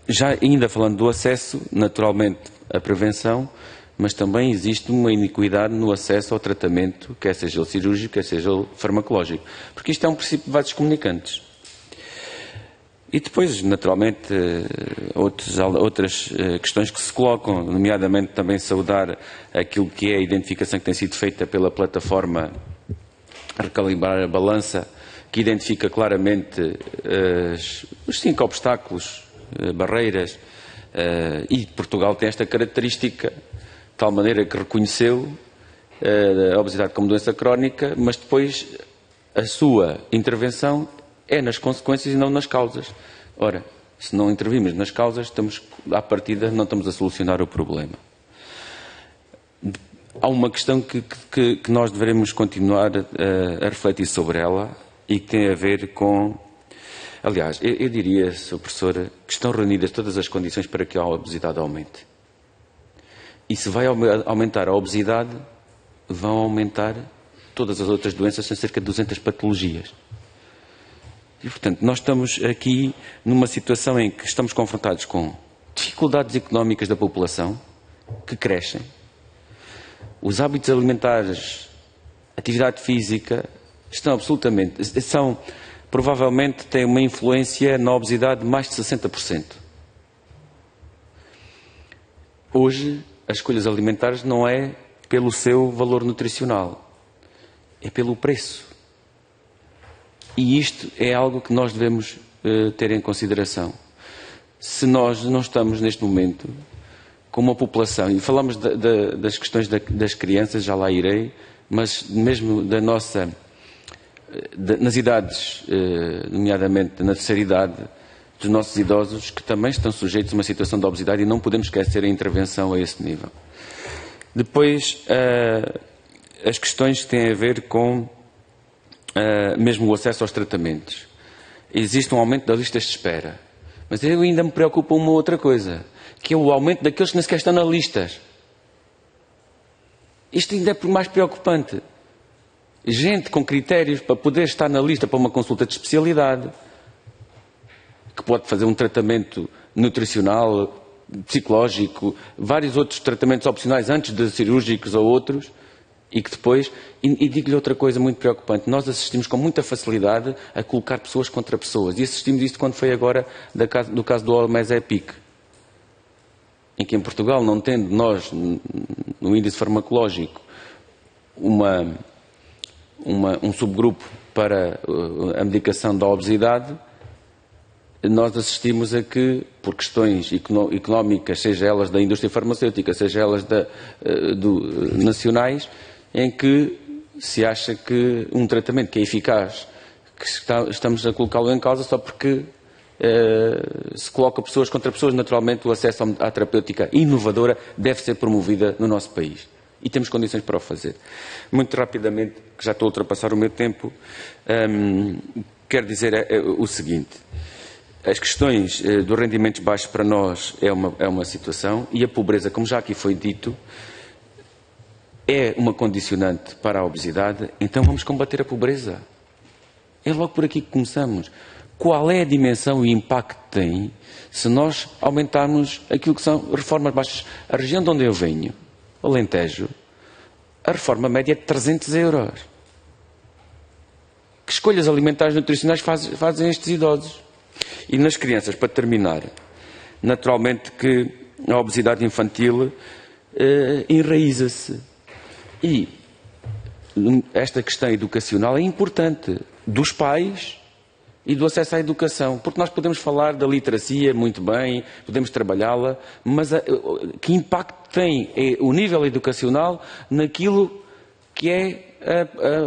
já ainda falando do acesso, naturalmente, à prevenção, mas também existe uma iniquidade no acesso ao tratamento, quer seja o cirúrgico, quer seja o farmacológico. Porque isto é um princípio de vasos comunicantes. E depois, naturalmente, outras questões que se colocam, nomeadamente também saudar aquilo que é a identificação que tem sido feita pela plataforma Recalibrar a Balança, que identifica claramente os 5 obstáculos, barreiras, e Portugal tem esta característica, de tal maneira que reconheceu a obesidade como doença crónica, mas depois a sua intervenção é nas consequências e não nas causas. Ora, se não intervirmos nas causas, à partida não estamos a solucionar o problema. Há uma questão que nós devemos continuar a refletir sobre ela e que tem a ver com... Aliás, eu diria, Sr. Professora, que estão reunidas todas as condições para que a obesidade aumente. E se vai aumentar a obesidade, vão aumentar todas as outras doenças, são cerca de 200 patologias. E, portanto, nós estamos aqui numa situação em que estamos confrontados com dificuldades económicas da população, que crescem. Os hábitos alimentares, atividade física, provavelmente têm uma influência na obesidade de mais de 60%. Hoje, as escolhas alimentares não é pelo seu valor nutricional, é pelo preço. E isto é algo que nós devemos ter em consideração. Se nós não estamos neste momento com uma população, e falamos das questões das crianças, já lá irei, mas mesmo nas idades, nomeadamente na terceira idade, dos nossos idosos, que também estão sujeitos a uma situação de obesidade e não podemos esquecer a intervenção a esse nível. Depois, as questões que têm a ver com mesmo o acesso aos tratamentos. Existe um aumento das listas de espera. Mas eu ainda me preocupa uma outra coisa, que é o aumento daqueles que nem sequer estão nas listas. Isto ainda é mais preocupante. Gente com critérios para poder estar na lista para uma consulta de especialidade, que pode fazer um tratamento nutricional, psicológico, vários outros tratamentos opcionais antes de cirúrgicos ou outros, e que depois, e digo-lhe outra coisa muito preocupante, nós assistimos com muita facilidade a colocar pessoas contra pessoas, e assistimos isto quando foi agora do caso do Olmezepic, em que em Portugal, não tendo nós, no índice farmacológico, um subgrupo para a medicação da obesidade, nós assistimos a que, por questões económicas, seja elas da indústria farmacêutica, seja elas nacionais, em que se acha que um tratamento que é eficaz, que estamos a colocá-lo em causa só porque se coloca pessoas contra pessoas. Naturalmente, o acesso à terapêutica inovadora deve ser promovida no nosso país. E temos condições para o fazer. Muito rapidamente, que já estou a ultrapassar o meu tempo, quero dizer o seguinte. As questões dos rendimentos baixos para nós é uma situação, e a pobreza, como já aqui foi dito, é uma condicionante para a obesidade. Então vamos combater a pobreza. É logo por aqui que começamos. Qual é a dimensão e impacto que tem se nós aumentarmos aquilo que são reformas baixas? A região de onde eu venho, Alentejo, a reforma média é de 300 euros. Que escolhas alimentares e nutricionais fazem estes idosos? E nas crianças, para terminar, naturalmente que a obesidade infantil enraiza-se. E esta questão educacional é importante, dos pais e do acesso à educação, porque nós podemos falar da literacia muito bem, podemos trabalhá-la, mas que impacto tem o nível educacional naquilo que é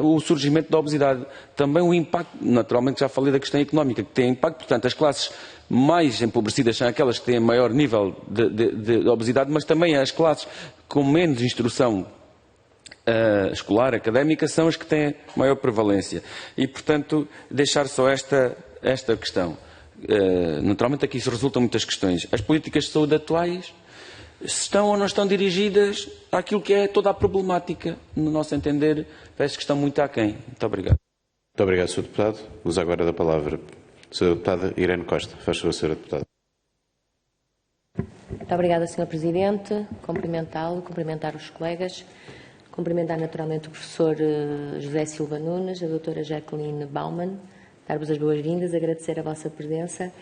o surgimento da obesidade? Também o impacto, naturalmente já falei da questão económica, que tem impacto, portanto as classes mais empobrecidas são aquelas que têm maior nível de obesidade, mas também as classes com menos instrução escolar, académica, são as que têm maior prevalência. E, portanto, deixar só esta questão. Naturalmente, aqui se resultam muitas questões. As políticas de saúde atuais estão ou não estão dirigidas àquilo que é toda a problemática, no nosso entender, parece que estão muito aquém. Muito obrigado. Muito obrigado, Sr. Deputado. Uso agora da palavra a Sra. Deputada Irene Costa. Faz favor, Sra. Deputada. Muito obrigada, Sr. Presidente. Cumprimentá-lo, cumprimentar os colegas. Cumprimentar naturalmente o professor José Silva Nunes, a doutora Jacqueline Bauman, dar-vos as boas-vindas, agradecer a vossa presença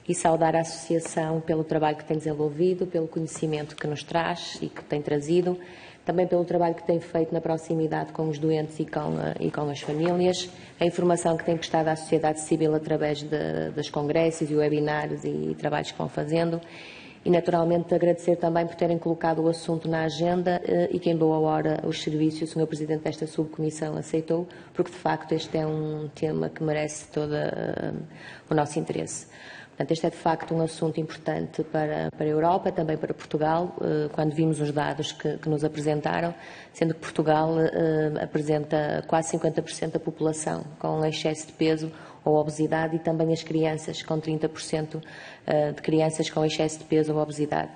e saudar a Associação pelo trabalho que tem desenvolvido, pelo conhecimento que nos traz e que tem trazido, também pelo trabalho que tem feito na proximidade com os doentes e com as famílias, a informação que tem prestado à sociedade civil através dos congressos e webinários e trabalhos que vão fazendo. E, naturalmente, agradecer também por terem colocado o assunto na agenda e que, em boa hora, os serviços, o Sr. Presidente desta subcomissão aceitou, porque, de facto, este é um tema que merece todo o nosso interesse. Portanto, este é, de facto, um assunto importante para a Europa, também para Portugal, quando vimos os dados que nos apresentaram, sendo que Portugal apresenta quase 50% da população com excesso de peso ou obesidade e também as crianças, com 30% de crianças com excesso de peso ou obesidade.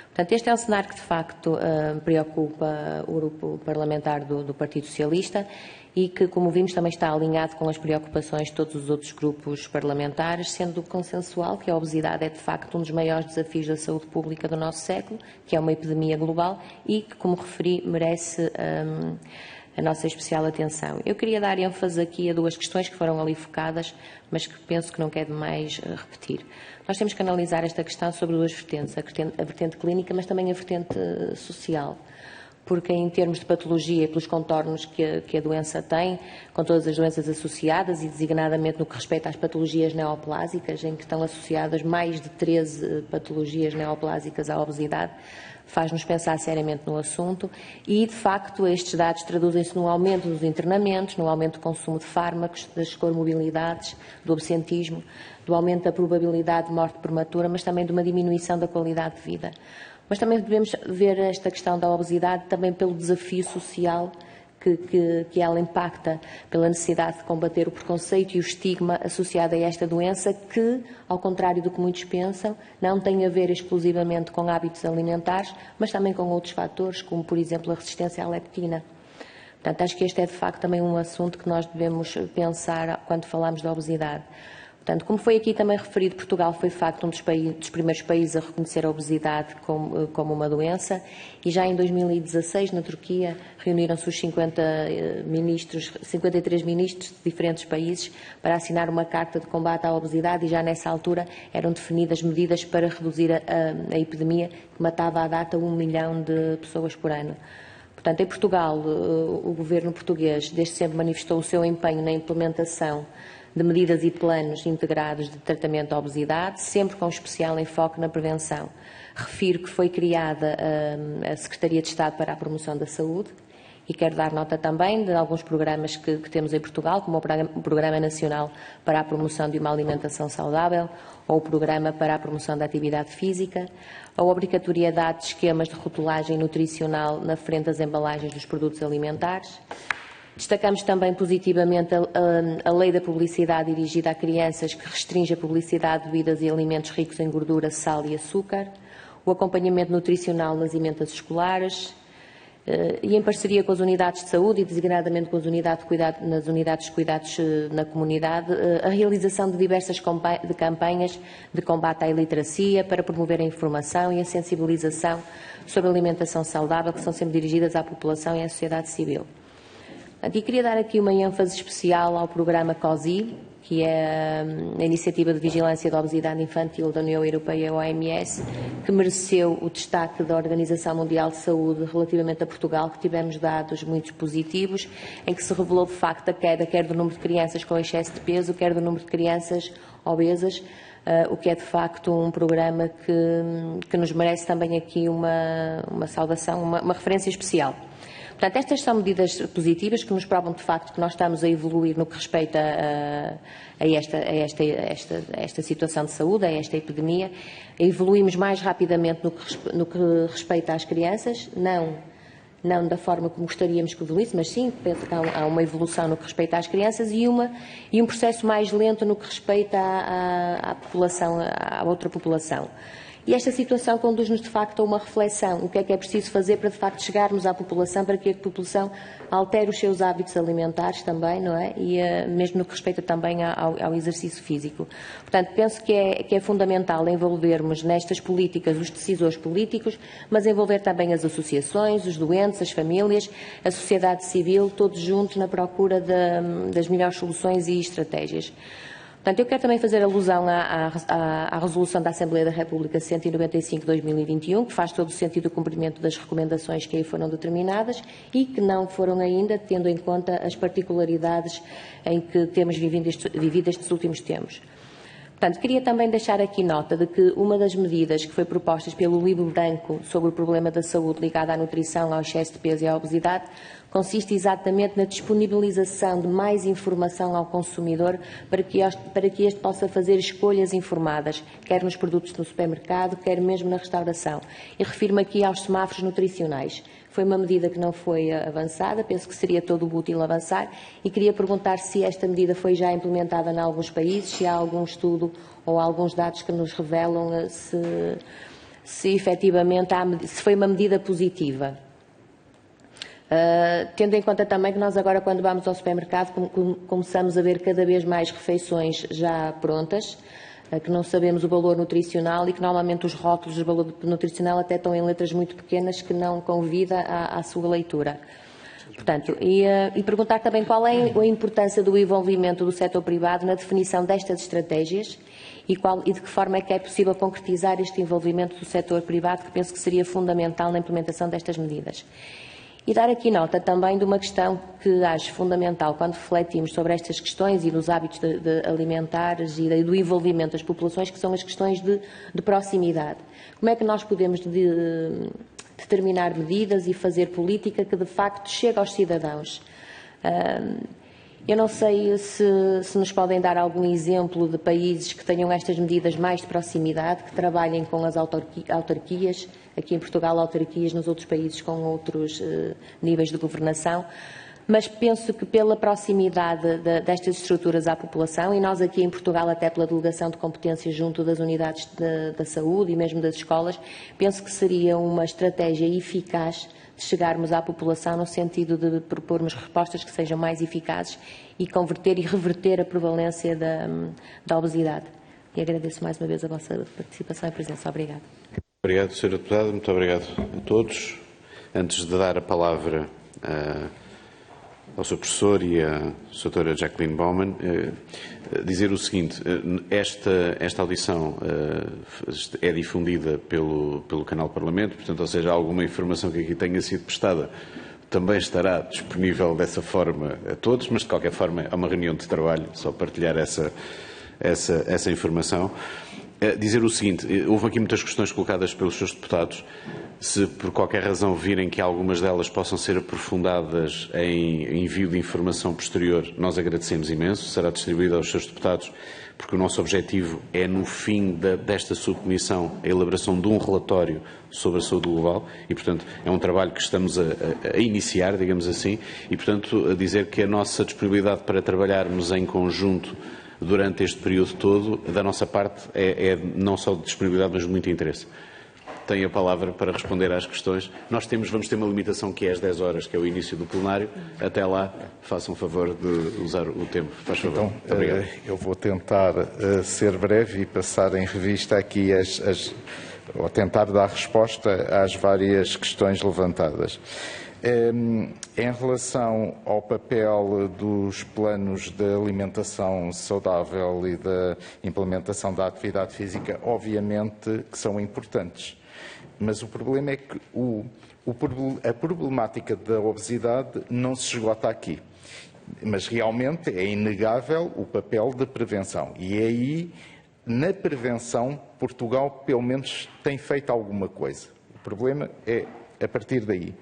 Portanto, este é um cenário que, de facto, preocupa o grupo parlamentar do Partido Socialista e que, como vimos, também está alinhado com as preocupações de todos os outros grupos parlamentares, sendo consensual que a obesidade é, de facto, um dos maiores desafios da saúde pública do nosso século, que é uma epidemia global e que, como referi, merece a nossa especial atenção. Eu queria dar ênfase aqui a duas questões que foram ali focadas, mas que penso que não quer demais repetir. Nós temos que analisar esta questão sobre duas vertentes, a vertente clínica, mas também a vertente social. Porque em termos de patologia e pelos contornos que a doença tem, com todas as doenças associadas e designadamente no que respeita às patologias neoplásicas, em que estão associadas mais de 13 patologias neoplásicas à obesidade, faz-nos pensar seriamente no assunto e, de facto, estes dados traduzem-se no aumento dos internamentos, no aumento do consumo de fármacos, das comorbilidades, do absentismo, do aumento da probabilidade de morte prematura, mas também de uma diminuição da qualidade de vida. Mas também devemos ver esta questão da obesidade também pelo desafio social que ela impacta, pela necessidade de combater o preconceito e o estigma associado a esta doença que, ao contrário do que muitos pensam, não tem a ver exclusivamente com hábitos alimentares, mas também com outros fatores, como, por exemplo, a resistência à leptina. Portanto, acho que este é, de facto, também um assunto que nós devemos pensar quando falamos da obesidade. Portanto, como foi aqui também referido, Portugal foi, de facto, um dos primeiros países a reconhecer a obesidade como uma doença e já em 2016, na Turquia, reuniram-se os 53 ministros de diferentes países para assinar uma carta de combate à obesidade e já nessa altura eram definidas medidas para reduzir a epidemia que matava à data 1 milhão de pessoas por ano. Portanto, em Portugal, o governo português desde sempre manifestou o seu empenho na implementação de medidas e planos integrados de tratamento da obesidade, sempre com especial enfoque na prevenção. Refiro que foi criada a Secretaria de Estado para a Promoção da Saúde e quero dar nota também de alguns programas que temos em Portugal, como o Programa Nacional para a Promoção de uma Alimentação Saudável ou o Programa para a Promoção da Atividade Física, a obrigatoriedade de esquemas de rotulagem nutricional na frente das embalagens dos produtos alimentares. Destacamos também positivamente a Lei da Publicidade dirigida a crianças que restringe a publicidade de bebidas e alimentos ricos em gordura, sal e açúcar, o acompanhamento nutricional nas emendas escolares e em parceria com as unidades de saúde e designadamente com as nas unidades de cuidados na comunidade, a realização de diversas campanhas de combate à iliteracia para promover a informação e a sensibilização sobre a alimentação saudável que são sempre dirigidas à população e à sociedade civil. E queria dar aqui uma ênfase especial ao programa COSI, que é a Iniciativa de Vigilância da Obesidade Infantil da União Europeia, a OMS, que mereceu o destaque da Organização Mundial de Saúde relativamente a Portugal, que tivemos dados muito positivos, em que se revelou de facto a queda quer do número de crianças com excesso de peso, quer do número de crianças obesas, o que é de facto um programa que nos merece também aqui uma saudação, uma referência especial. Portanto, estas são medidas positivas que nos provam de facto que nós estamos a evoluir no que respeita a esta situação de saúde, a esta epidemia. Evoluímos mais rapidamente no que respeita às crianças, não da forma como gostaríamos que evoluísse, mas sim, penso que há uma evolução no que respeita às crianças e um processo mais lento no que respeita à população, à outra população. E esta situação conduz-nos, de facto, a uma reflexão. O que é preciso fazer para, de facto, chegarmos à população, para que a população altere os seus hábitos alimentares também, não é? E mesmo no que respeita também ao exercício físico. Portanto, penso que é fundamental envolvermos nestas políticas os decisores políticos, mas envolver também as associações, os doentes, as famílias, a sociedade civil, todos juntos na procura das melhores soluções e estratégias. Portanto, eu quero também fazer alusão à resolução da Assembleia da República 195/2021, que faz todo o sentido do cumprimento das recomendações que aí foram determinadas e que não foram ainda, tendo em conta as particularidades em que temos vivido estes últimos tempos. Portanto, queria também deixar aqui nota de que uma das medidas que foi propostas pelo Livro Branco sobre o problema da saúde ligada à nutrição, ao excesso de peso e à obesidade consiste exatamente na disponibilização de mais informação ao consumidor para que este possa fazer escolhas informadas, quer nos produtos no supermercado, quer mesmo na restauração. E refiro-me aqui aos semáforos nutricionais. Foi uma medida que não foi avançada, penso que seria todo útil avançar e queria perguntar se esta medida foi já implementada em alguns países, se há algum estudo ou alguns dados que nos revelam se efetivamente se foi uma medida positiva. Tendo em conta também que nós agora, quando vamos ao supermercado, começamos a ver cada vez mais refeições já prontas, que não sabemos o valor nutricional e que normalmente os rótulos do valor nutricional até estão em letras muito pequenas que não convida à sua leitura. Portanto, e perguntar também qual é a importância do envolvimento do setor privado na definição destas estratégias e de que forma é que é possível concretizar este envolvimento do setor privado, que penso que seria fundamental na implementação destas medidas. E dar aqui nota também de uma questão que acho fundamental quando refletimos sobre estas questões e dos hábitos alimentares e do envolvimento das populações, que são as questões de proximidade. Como é que nós podemos determinar medidas e fazer política que de facto chegue aos cidadãos? Eu não sei se nos podem dar algum exemplo de países que tenham estas medidas mais de proximidade, que trabalhem com as autarquias, aqui em Portugal autarquias, nos outros países com outros níveis de governação, mas penso que pela proximidade destas estruturas à população, e nós aqui em Portugal até pela delegação de competências junto das unidades da saúde e mesmo das escolas, penso que seria uma estratégia eficaz de chegarmos à população no sentido de propormos respostas que sejam mais eficazes e converter e reverter a prevalência da obesidade. E agradeço mais uma vez a vossa participação e presença. Obrigada. Obrigado, Sra. Deputada. Muito obrigado a todos. Antes de dar a palavra ao Sr. Professor e à Sra. Jacqueline Bauman, dizer o seguinte: esta audição é difundida pelo canal Parlamento, portanto, ou seja, alguma informação que aqui tenha sido prestada também estará disponível dessa forma a todos, mas de qualquer forma é uma reunião de trabalho, só partilhar essa informação. Dizer o seguinte: houve aqui muitas questões colocadas pelos seus deputados. Se por qualquer razão virem que algumas delas possam ser aprofundadas em envio de informação posterior, nós agradecemos imenso. Será distribuída aos seus deputados, porque o nosso objetivo é, no fim desta subcomissão, a elaboração de um relatório sobre a saúde global e, portanto, é um trabalho que estamos a iniciar, digamos assim, e, portanto, a dizer que a nossa disponibilidade para trabalharmos em conjunto durante este período todo, da nossa parte, é não só de disponibilidade, mas de muito interesse. Tem a palavra para responder às questões. Vamos ter uma limitação que é às 10 horas, que é o início do plenário. Até lá, façam favor de usar o tempo. Faz favor. Então, eu vou tentar ser breve e passar em revista aqui ou tentar dar resposta às várias questões levantadas. Em relação ao papel dos planos de alimentação saudável e da implementação da atividade física, obviamente que são importantes. Mas o problema é que a problemática da obesidade não se esgota aqui. Mas realmente é inegável o papel da prevenção. E aí, na prevenção, Portugal pelo menos tem feito alguma coisa. O problema é a partir daí.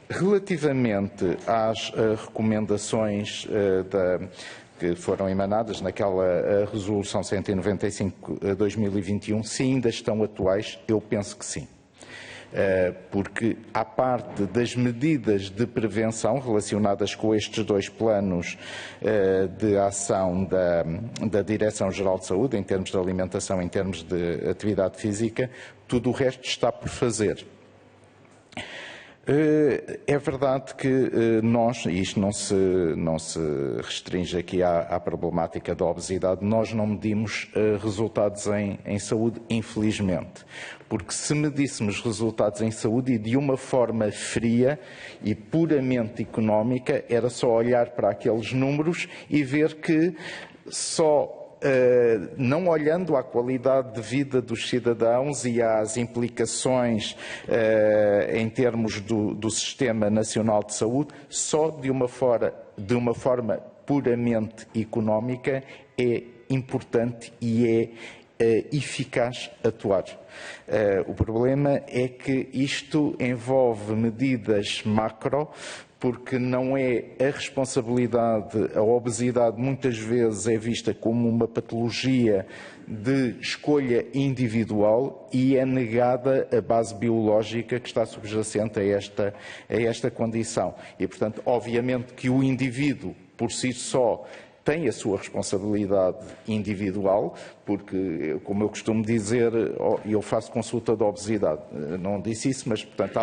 Relativamente às recomendações que foram emanadas naquela resolução 195/2021, se ainda estão atuais, eu penso que sim. Porque, à parte das medidas de prevenção relacionadas com estes dois planos de ação da Direção-Geral de Saúde, em termos de alimentação, em termos de atividade física, tudo o resto está por fazer. É verdade que nós, e isto não se restringe aqui à problemática da obesidade, nós não medimos resultados em saúde, infelizmente. Porque se medíssemos resultados em saúde e de uma forma fria e puramente económica, era só olhar para aqueles números e ver que não olhando à qualidade de vida dos cidadãos e às implicações em termos do Sistema Nacional de Saúde, só de uma forma puramente económica é importante e é eficaz atuar. O problema é que isto envolve medidas macro, porque não é a responsabilidade, a obesidade muitas vezes é vista como uma patologia de escolha individual e é negada a base biológica que está subjacente a esta condição. E, portanto, obviamente que o indivíduo, por si só, tem a sua responsabilidade individual, porque, como eu costumo dizer, eu faço consulta de obesidade. Não disse isso, mas, portanto,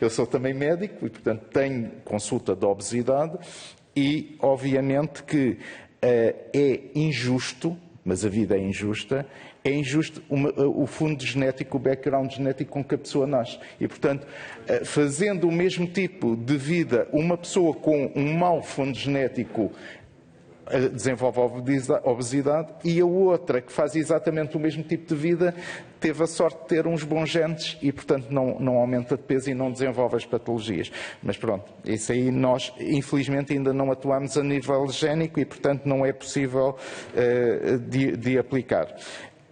eu sou também médico e, portanto, tenho consulta de obesidade e, obviamente, que é injusto, mas a vida é injusta, o fundo genético, o background genético com que a pessoa nasce. E, portanto, fazendo o mesmo tipo de vida, uma pessoa com um mau fundo genético desenvolve a obesidade e a outra, que faz exatamente o mesmo tipo de vida, teve a sorte de ter uns bons genes e, portanto, não aumenta de peso e não desenvolve as patologias. Mas pronto, isso aí nós, infelizmente, ainda não atuamos a nível génico e, portanto, não é possível de aplicar.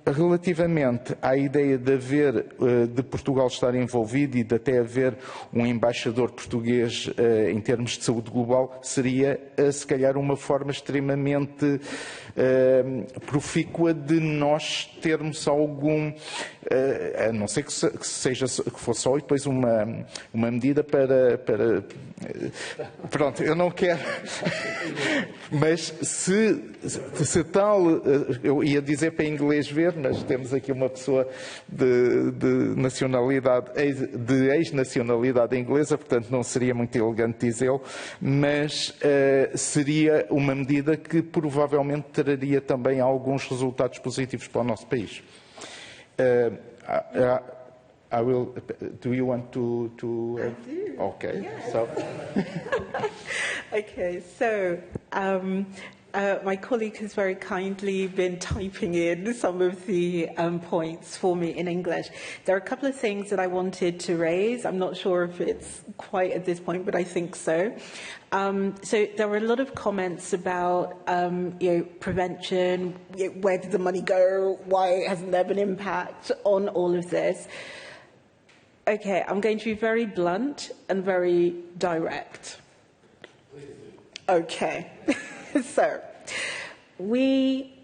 Relativamente à ideia de Portugal estar envolvido e de até haver um embaixador português em termos de saúde global, seria, se calhar, uma forma extremamente profícua de nós termos algum, a não ser que fosse só e depois uma medida para pronto, eu não quero, mas se tal, eu ia dizer para inglês ver, mas temos aqui uma pessoa de nacionalidade, de ex-nacionalidade inglesa, portanto não seria muito elegante dizê-lo, mas seria uma medida que provavelmente traria também alguns resultados positivos para o nosso país. Do you want to I do. Okay. Yes. So Okay, so my colleague has very kindly been typing in some of the points for me in English. There are a couple of things that I wanted to raise. I'm not sure if it's quite at this point, but I think so. So there were a lot of comments about prevention, where did the money go, why hasn't there been impact on all of this? Okay, I'm going to be very blunt and very direct. Okay, so we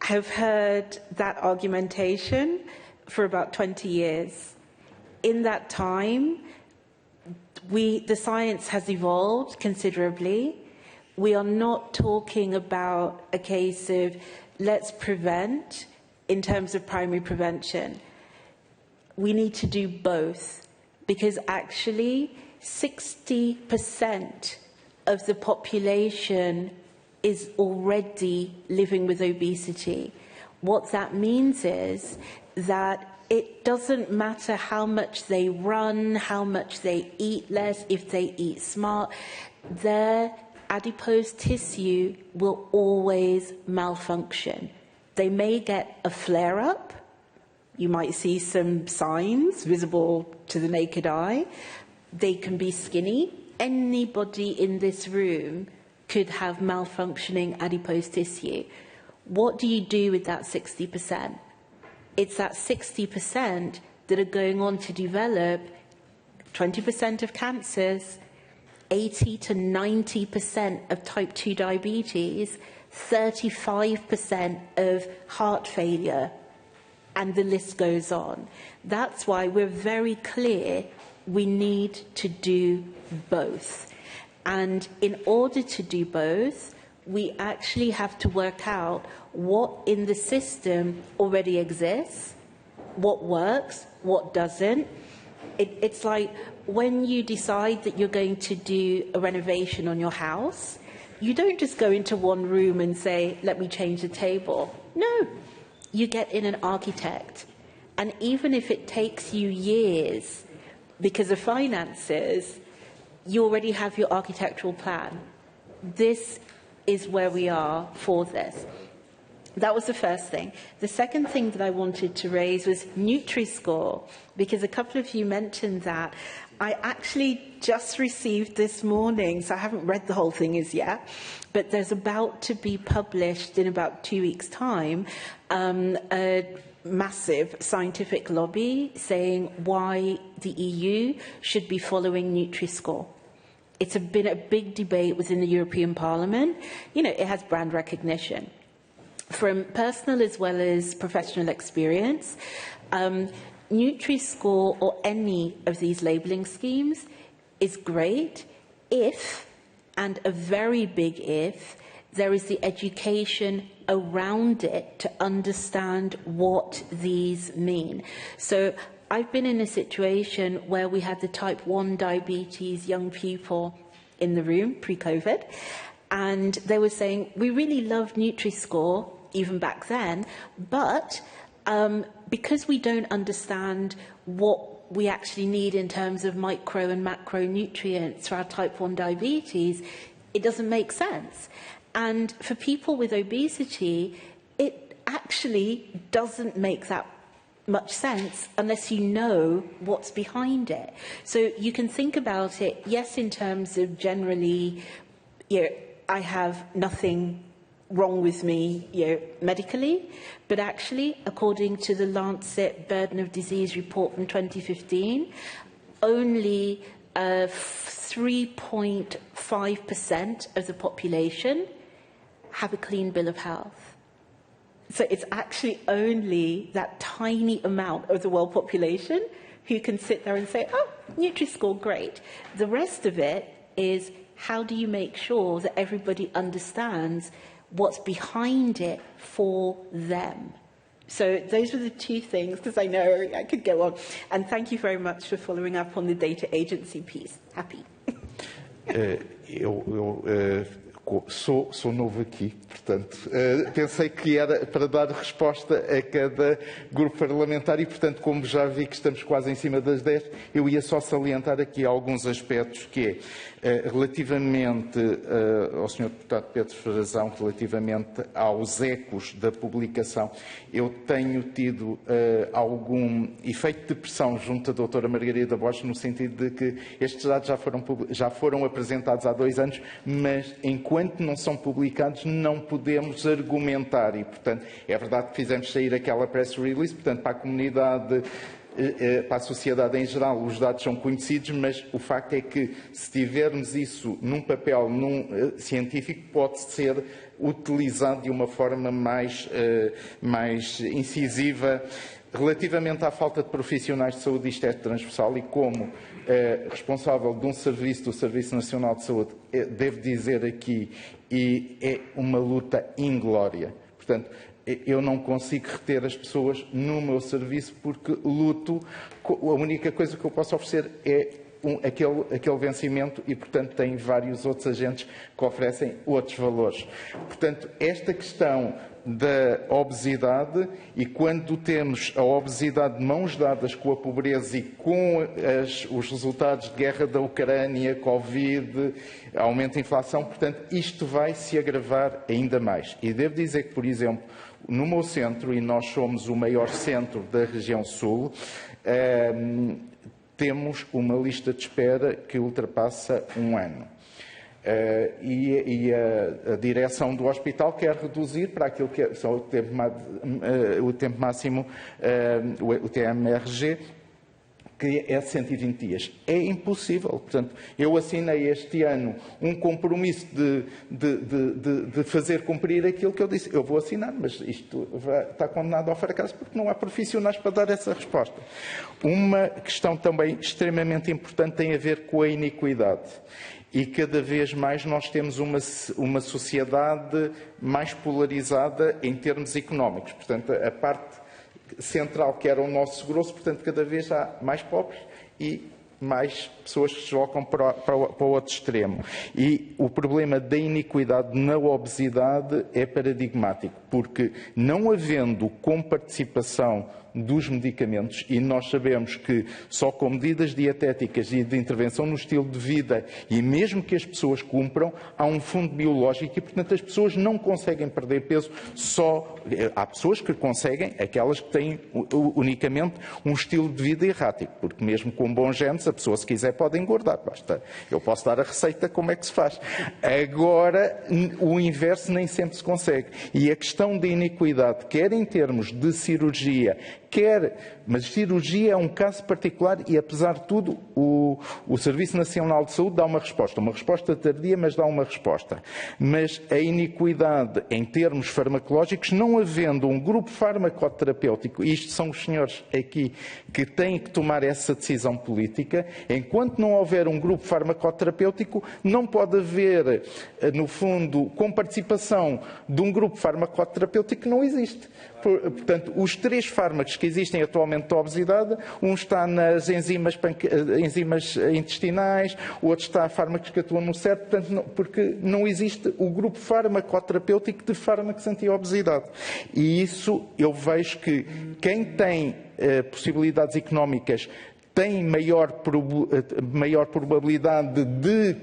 have heard that argumentation for about 20 years. In that time, the science has evolved considerably. We are not talking about a case of let's prevent in terms of primary prevention. We need to do both because actually 60% of the population is already living with obesity. What that means is that it doesn't matter how much they run, how much they eat less, if they eat smart, their adipose tissue will always malfunction. They may get a flare-up. You might see some signs visible to the naked eye. They can be skinny. Anybody in this room could have malfunctioning adipose tissue. What do you do with that 60%? It's that 60% that are going on to develop 20% of cancers, 80 to 90% of type 2 diabetes, 35% of heart failure, and the list goes on. That's why we're very clear we need to do both. And in order to do both, we actually have to work out what in the system already exists, what works, what doesn't. It's like when you decide that you're going to do a renovation on your house, you don't just go into one room and say, let me change the table. No, you get in an architect. And even if it takes you years because of finances, you already have your architectural plan. This is where we are for this. That was the first thing. The second thing that I wanted to raise was Nutri-Score, because a couple of you mentioned that. I actually just received this morning, so I haven't read the whole thing as yet, but there's about to be published in about 2 weeks' time a massive scientific lobby saying why the EU should be following Nutri-Score. It's been a big debate within the European Parliament. You know, it has brand recognition. From personal as well as professional experience, Nutri-Score or any of these labelling schemes is great if, and a very big if, there is the education around it to understand what these mean. So I've been in a situation where we had the type 1 diabetes young people in the room pre-COVID, and they were saying, we really love Nutri-Score, even back then, but because we don't understand what we actually need in terms of micro and macronutrients for our type 1 diabetes, it doesn't make sense. And for people with obesity, it actually doesn't make that much sense unless you know what's behind it. So you can think about it, yes, in terms of generally, you know, I have nothing wrong with me, you know, medically, but actually, according to the Lancet Burden of Disease report from 2015, only 3.5% of the population have a clean bill of health. So it's actually only that tiny amount of the world population who can sit there and say, oh, Nutri-Score, great. The rest of it is, how do you make sure that everybody understands what's behind it for them? So those were the two things, because I know I could go on. And thank you very much for following up on the data agency piece. Happy. Sou novo aqui, portanto, pensei que era para dar resposta a cada grupo parlamentar e, portanto, como já vi que estamos quase em cima das 10, eu ia só salientar aqui alguns aspectos, que é, relativamente ao Sr. Deputado Pedro Frazão, relativamente aos ecos da publicação, eu tenho tido algum efeito de pressão junto à doutora Margarida Borges, no sentido de que estes dados já foram apresentados há 2 anos, mas enquanto não são publicados não podemos argumentar e, portanto, é verdade que fizemos sair aquela press release, portanto, para a comunidade, para a sociedade em geral, os dados são conhecidos, mas o facto é que, se tivermos isso num papel científico, pode ser utilizado de uma forma mais incisiva. Relativamente à falta de profissionais de saúde, isto é transversal e como responsável de um serviço, do Serviço Nacional de Saúde, devo dizer aqui, e é uma luta inglória. Portanto, eu não consigo reter as pessoas no meu serviço porque luto. A única coisa que eu posso oferecer é aquele vencimento e, portanto, tem vários outros agentes que oferecem outros valores. Portanto, esta questão da obesidade, e quando temos a obesidade de mãos dadas com a pobreza e com os resultados de guerra da Ucrânia, Covid, aumento da inflação, portanto, isto vai se agravar ainda mais. E devo dizer que, por exemplo, no meu centro, e nós somos o maior centro da região sul, temos uma lista de espera que ultrapassa 1 ano. E a direção do hospital quer reduzir para aquilo que é só o tempo máximo, o TMRG, que é 120 dias. É impossível. Portanto, eu assinei este ano um compromisso de fazer cumprir aquilo que eu disse. Eu vou assinar, mas isto está condenado ao fracasso porque não há profissionais para dar essa resposta. Uma questão também extremamente importante tem a ver com a iniquidade. E cada vez mais nós temos uma sociedade mais polarizada em termos económicos. Portanto, a parte central, que era o nosso grosso, portanto, cada vez há mais pobres e mais pessoas que se deslocam para o outro extremo. E o problema da iniquidade na obesidade é paradigmático, porque não havendo comparticipação dos medicamentos, e nós sabemos que só com medidas dietéticas e de intervenção no estilo de vida, e mesmo que as pessoas cumpram, há um fundo biológico e, portanto, as pessoas não conseguem perder peso só... Há pessoas que conseguem, aquelas que têm unicamente um estilo de vida errático, porque mesmo com bons genes, a pessoa, se quiser, pode engordar. Basta. Eu posso dar a receita como é que se faz. Agora, o inverso nem sempre se consegue. E a questão da iniquidade, quer em termos de cirurgia, mas cirurgia é um caso particular e, apesar de tudo, o Serviço Nacional de Saúde dá uma resposta tardia, mas dá uma resposta. Mas a iniquidade em termos farmacológicos, não havendo um grupo farmacoterapêutico, e isto são os senhores aqui que têm que tomar essa decisão política, enquanto não houver um grupo farmacoterapêutico, não pode haver, no fundo, com participação de um grupo farmacoterapêutico que não existe. Portanto, os 3 fármacos que existem atualmente da obesidade, um está nas enzimas intestinais, o outro está a fármacos que atuam no cérebro, portanto, porque não existe o grupo farmacoterapêutico de fármacos anti-obesidade. E isso eu vejo que quem tem possibilidades económicas tem maior probabilidade de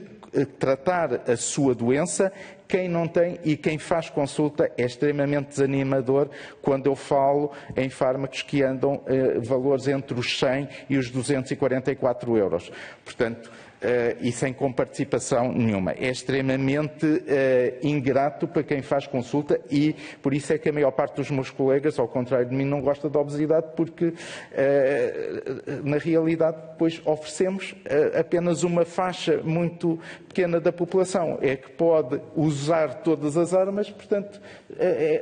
tratar a sua doença. Quem não tem e quem faz consulta é extremamente desanimador quando eu falo em fármacos que andam valores entre os 100 e os 244 euros. Portanto, e sem comparticipação nenhuma. É extremamente ingrato para quem faz consulta e por isso é que a maior parte dos meus colegas, ao contrário de mim, não gosta da obesidade porque, na realidade, depois oferecemos apenas uma faixa muito pequena da população. É que pode usar todas as armas, portanto,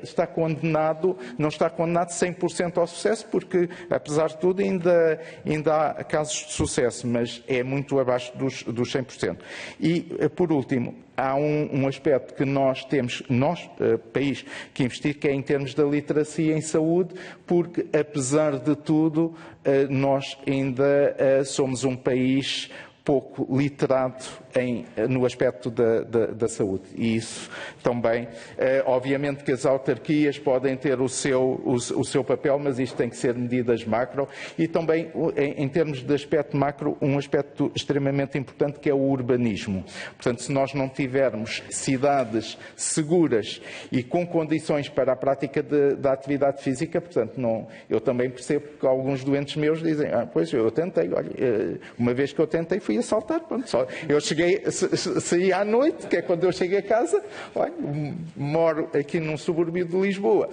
está condenado, não está condenado 100% ao sucesso, porque, apesar de tudo, ainda há casos de sucesso, mas é muito abaixo dos 100%. E, por último, há um aspecto que nós temos, país, que investir, que é em termos da literacia em saúde, porque, apesar de tudo, nós ainda somos um país pouco literado no aspecto da saúde. E isso também, obviamente que as autarquias podem ter o seu papel, mas isto tem que ser medidas macro e também, em termos de aspecto macro, um aspecto extremamente importante que é o urbanismo. Portanto, se nós não tivermos cidades seguras e com condições para a prática da atividade física, portanto, eu também percebo que alguns doentes meus dizem, pois eu tentei, olha, uma vez que eu tentei fui assaltar, pronto, só. Eu saí à noite, que é quando eu chego a casa, olha, moro aqui num subúrbio de Lisboa.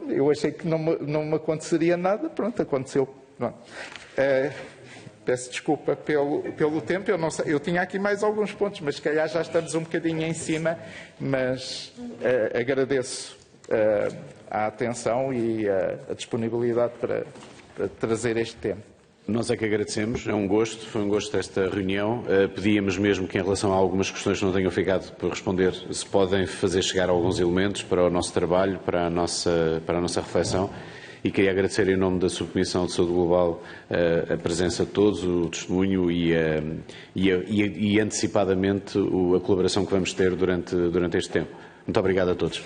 Eu achei que não me aconteceria nada, pronto, aconteceu. Pronto. Peço desculpa pelo tempo, eu não sei, eu tinha aqui mais alguns pontos, mas se calhar já estamos um bocadinho em cima, mas agradeço a atenção e a disponibilidade para trazer este tema. Nós é que agradecemos, é um gosto, foi um gosto esta reunião. Pedíamos mesmo que, em relação a algumas questões que não tenham ficado por responder, se podem fazer chegar alguns elementos para o nosso trabalho, para a nossa reflexão. e queria agradecer em nome da Subcomissão de Saúde Global a presença de todos, o testemunho e antecipadamente a colaboração que vamos ter durante este tempo. Muito obrigado a todos.